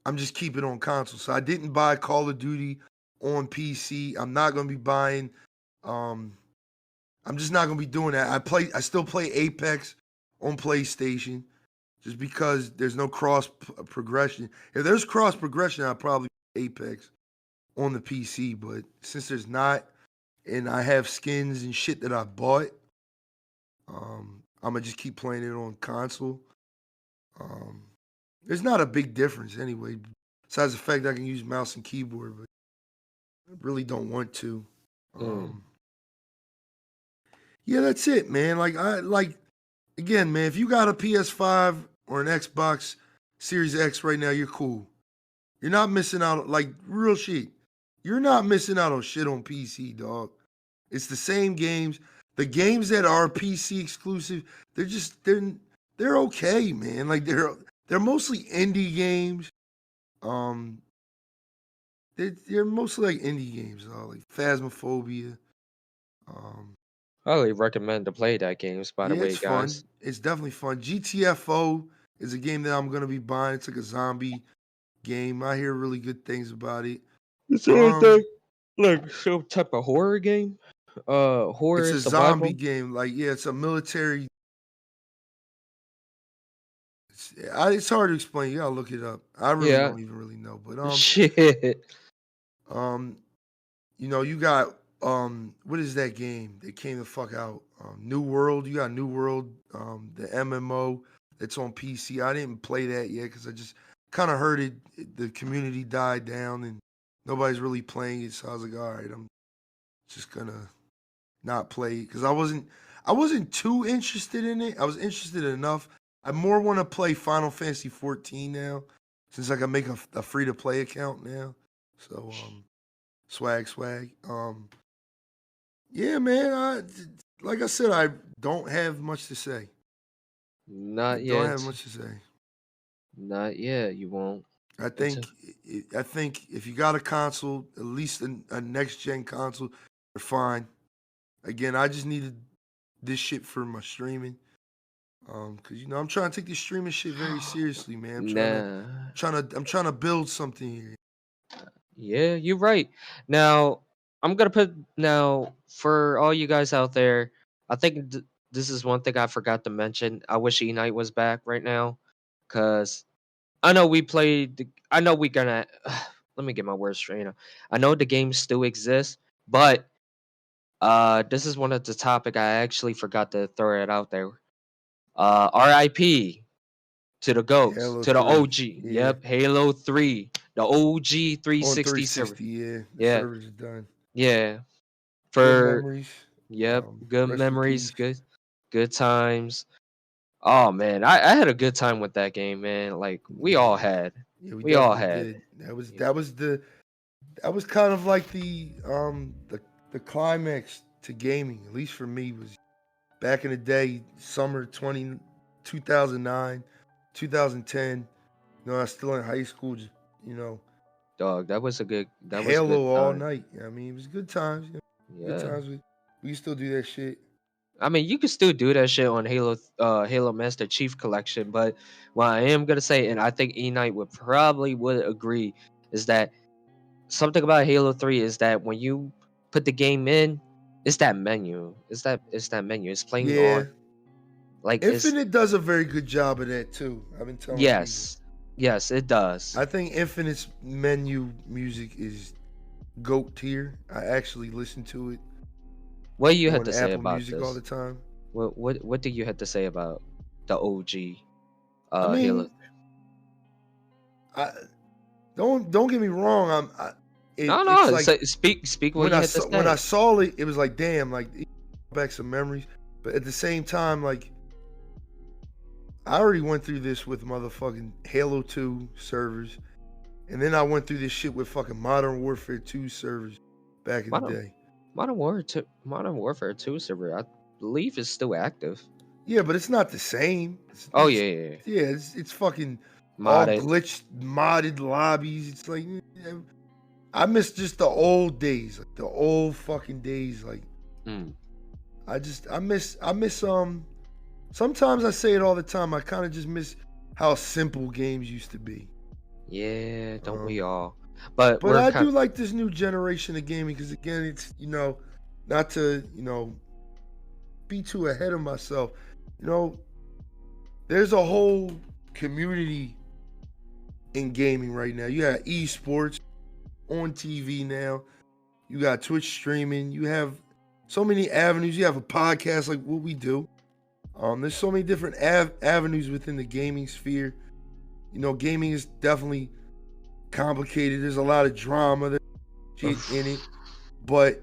I'm just keeping on console. So I didn't buy Call of Duty on PC. I'm not gonna be buying. I'm just not gonna be doing that. I still play Apex on PlayStation, just because there's no cross progression. If there's cross progression, I'd probably play Apex on the PC. But since there's not, and I have skins and shit that I bought, I'm gonna just keep playing it on console. There's not a big difference anyway, besides the fact that I can use mouse and keyboard, but I really don't want to. Yeah, that's it, man. Again, man, if you got a PS5 or an Xbox Series X right now, you're cool. You're not missing out, like real shit. You're not missing out on shit on PC, dog. It's the same games. The games that are PC exclusive, they're okay, man. Like they're mostly indie games. They're mostly like indie games, like Phasmophobia. I highly recommend to play that games, by the way, It's guys. fun. It's definitely fun. GTFO is a game that I'm gonna be buying. It's like a zombie game. I hear really good things about it. Is there anything like some type of horror game? horror It's a zombie survival. game. Like, yeah, it's a military. It's hard to explain. You gotta look it up. I really Yeah. don't even really know. But Shit. um, you got what is that game that came the fuck out? New World. You got New World, the MMO that's on PC. I didn't play that yet because I just kind of heard the community died down and nobody's really playing it. So I was like, all right, I'm just gonna not play because I wasn't too interested in it. I was interested enough. I more want to play Final Fantasy 14 now since I can make a free to play account now. So swag. Yeah, man. Like I said, I don't have much to say. I Not don't have yet. much to say. Not yet. You won't. I Until think I think if you got a console, at least a next gen console, you're fine. Again, I just needed this shit for my streaming. Cause I'm trying to take this streaming shit very seriously, man. nah. I'm trying to build something here. Yeah, you're right. Now, I'm gonna put now for all you guys out there. I think this is one thing I forgot to mention. I wish E Night was back right now, cause I know we played. I know we gonna. Let me get my words straight. I know the game still exists, but this is one of the topic I actually forgot to throw it out there. R.I.P. to the ghost, Halo to the 3, OG. yeah, Yep, Halo 3, the OG on 360 server. 360, yeah. The Yeah, servers are done. yeah. Good For memories. yep, good Rest in memories, peace. good times. Oh man, I had a good time with that game, man. Like we all Yeah, had. yeah, we We all definitely had. did. That was Yeah. that was the that was kind of like the climax to gaming, at least for me, was back in the day, summer 2009, 2010. I was still in high school, just, you know, Dog, that was a good Halo all time. night. I mean, it was good times. Good Yeah. times. We still do that shit. I mean, you can still do that shit on Halo Master Chief Collection, but what I am gonna say, and I think E Knight would agree, is that something about Halo 3 is that when you put the game in, it's that menu. It's that menu. It's playing Yeah, on like it's Infinite does a very good job of that too. I've been telling people. yes. Yes, it does. I think Infinite's menu music is GOAT tier. I actually listen to it What you had on to say Apple about Music all this? the time. What do you have to say about the OG I Halo? mean, I don't get me wrong. No, it's no. like Speak what you had to when I say. saw it, it was like damn, like it brought back some memories. But at the same time, like I already went through this with motherfucking Halo 2 servers, and then I went through this shit with fucking Modern Warfare 2 servers back in the Modern day. Modern Warfare 2 server, I believe is still active. Yeah, but it's not the same. Oh yeah, yeah, yeah. Yeah, it's fucking all Modded. glitched, modded lobbies. It's like I miss just the old days, like the old fucking days. Like Mm. I miss sometimes I say it all the time. I kind of just miss how simple games used to be. Yeah, don't we Um, all? But but we're I kind. do like this new generation of gaming because again, it's not to be too ahead of myself. You know, there's a whole community in gaming right now. You got esports on TV now. You got Twitch streaming. You have so many avenues. You have a podcast like what we do. There's so many different avenues within the gaming sphere. Gaming is definitely complicated. There's a lot of drama. There's shit in it, but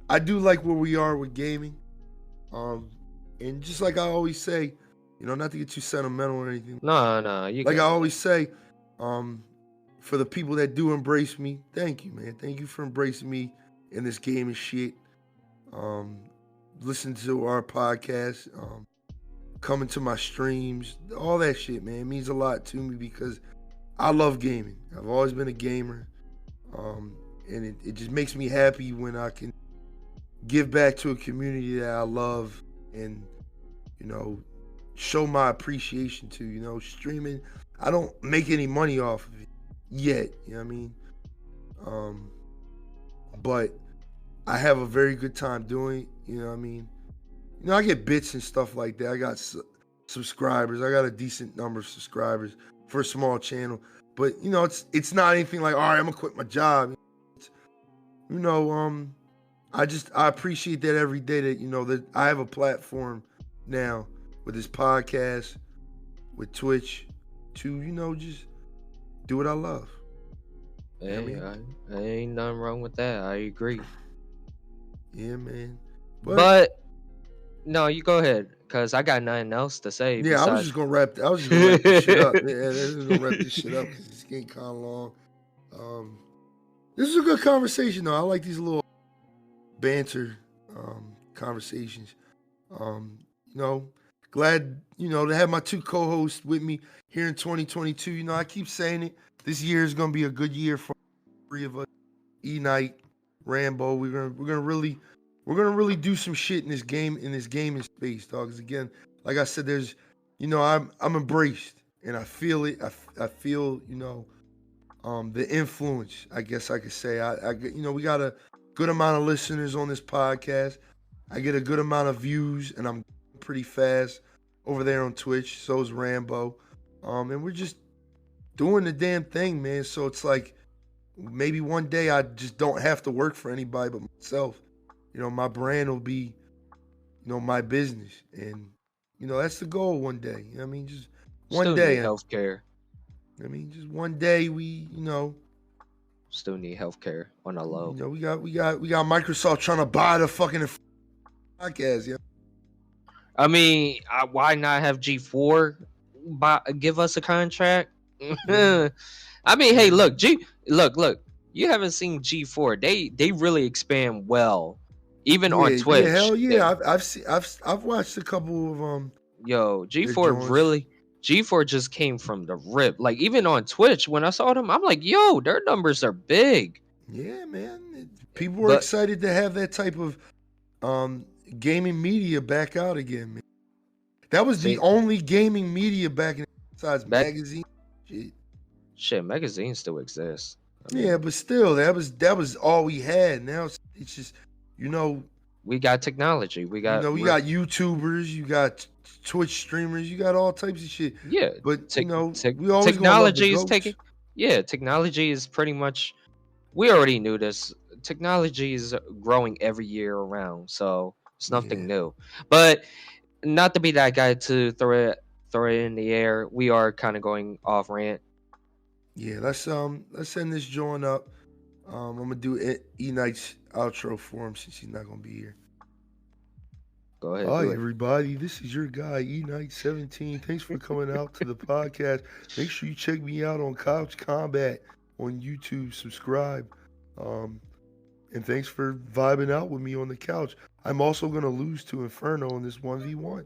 I do like where we are with gaming. And just like I always say, not to get too sentimental or anything. No, no, you Like I good. always say, for the people that do embrace me, thank you, man. Thank you for embracing me in this gaming shit. Listen to our podcast, coming to my streams, all that shit, man. It means a lot to me because I love gaming. I've always been a gamer. And it just makes me happy when I can give back to a community that I love and, show my appreciation to, streaming. I don't make any money off of it yet, you know what I mean? But I have a very good time doing it. You know what I mean? You know, I get bits and stuff like that. I got subscribers. I got a decent number of subscribers for a small channel. But you know, it's not anything like, all right, I'm gonna quit my job. It's, you know, I appreciate that every day that, you know, that I have a platform now with this podcast, with Twitch, to, you know, just do what I love. Yeah, Hey, man. I ain't nothing wrong with that. I agree. Yeah, man. But no, you go ahead, cause I got nothing else to say yeah, I was besides. just gonna wrap. I was just gonna wrap this shit up. Yeah, I was just gonna wrap this shit up because it's getting kind of long. This is a good conversation though. I like these little banter conversations. You know, glad, you know, to have my two co-hosts with me here in 2022. You know, I keep saying it. This year is gonna be a good year for three of us. E-Night, Rambo. We're gonna really do some shit in this gaming space, dogs. Again, like I said, there's, you know, I'm embraced and I feel it. I feel, you know, the influence, I guess I could say. You know, we got a good amount of listeners on this podcast. I get a good amount of views, and I'm pretty fast over there on Twitch. So is Rambo, and we're just doing the damn thing, man. So it's like maybe one day I just don't have to work for anybody but myself. You know, my brand will be, you know, my business, and you know that's the goal one day. You know what I mean, just one Still day. need healthcare. I mean, just one day we, you know. Still need healthcare on a low. You know, we got Microsoft trying to buy the fucking podcast. Yeah. I mean, why not have G4 give us a contract? Yeah. I mean, hey, look, look. You haven't seen G4. They really expand well, even on Twitch. Yeah, hell yeah. I've watched a couple of Yo, their G4 joints. really. G4 just came from the rip. Like even on Twitch, when I saw them, I'm like, yo, their numbers are big. Yeah, man. People were But excited to have that type of gaming media back out again, man. That was see, the only gaming media back in besides back magazine. shit, magazines still exist. I mean, Yeah, but still, that was all we had. Now it's just, you know, we got technology. We got we got YouTubers, you got Twitch streamers, you got all types of shit. yeah. But you know, we always gonna love the Technology is goats. taking. Yeah, technology is pretty much. We already knew this. Technology is growing every year around, so it's nothing Yeah. new. But not to be that guy to throw it in the air. We are kind of going off rant. Yeah, let's end this joint up. I'm gonna do E-Night's outro for him since he's not gonna be here. Go ahead. Hi Do it. everybody, this is your guy E-Night17. Thanks for coming out to the podcast. Make sure you check me out on Couch Combat on YouTube. Subscribe. And thanks for vibing out with me on the couch. I'm also gonna lose to Inferno in this 1v1.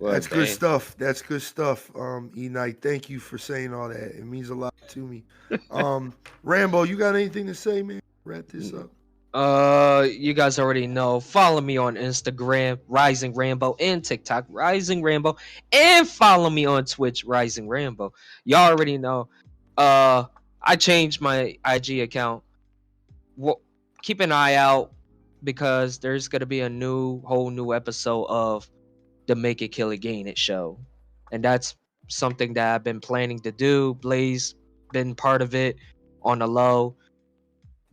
Well, That's good dang. stuff. That's good stuff. E-Night, thank you for saying all that. It means a lot to me. Rambo, you got anything to say, man? Wrap this up. You guys already know. Follow me on Instagram, Rising Rambo, and TikTok, Rising Rambo, and follow me on Twitch, Rising Rambo. Y'all already know. I changed my IG account. Well, keep an eye out because there's gonna be a whole new episode of the Make It Kill It Gain It show, and that's something that I've been planning to do. Blaze been part of it on the low.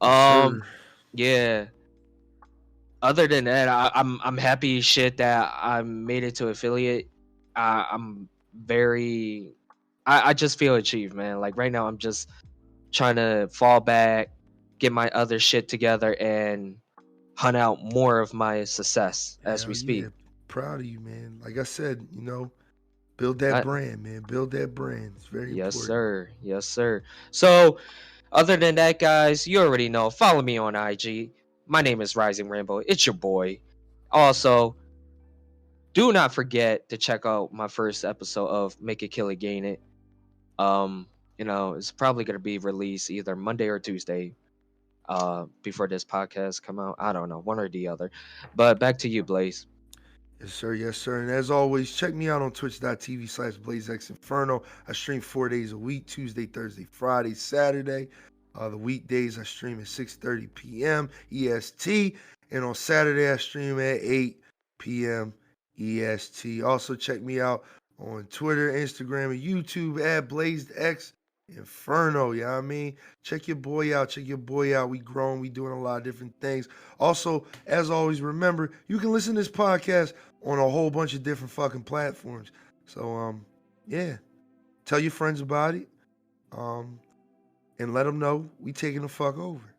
Yes, sir. Yeah. Other than that, I'm happy as shit that I made it to affiliate. I'm very. I just feel achieved, man. Like right now, I'm just trying to fall back, get my other shit together, and hunt out more of my success as Hell we speak. yeah. Proud of you, man. Like I said, you know, build that brand, man. Build that brand. It's very Yes, important. sir. Yes, sir. So, other than that, guys, you already know. Follow me on IG. My name is Rising Rainbow. It's your boy. Also, do not forget to check out my first episode of Make It Kill It Gain It. You know, it's probably gonna be released either Monday or Tuesday. Before this podcast come out. I don't know, one or the other. But back to you, Blaze. Yes, sir. Yes, sir. And as always, check me out on twitch.tv/BlazeXinferno. I stream 4 days a week, Tuesday, Thursday, Friday, Saturday. The weekdays I stream at 6:30 p.m. EST, and on Saturday I stream at 8 p.m. EST. Also check me out on Twitter, Instagram, and YouTube at BlazedX Inferno. You know what I mean? Check your boy out. Check your boy out. We growing. We doing a lot of different things. Also, as always, remember, you can listen to this podcast on a whole bunch of different fucking platforms. So, yeah. Tell your friends about it. And let them know we taking the fuck over.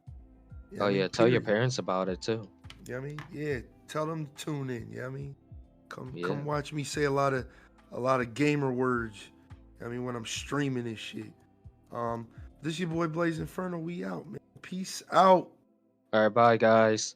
You know Oh what I mean? yeah, tell your Period. parents about it too. You know what I mean? Yeah. Tell them to tune in. You know what I mean? Yeah. Come watch me say a lot of gamer words. I mean, when I'm streaming this shit. This your boy Blaze Inferno. We out, man. Peace out. All right, bye guys.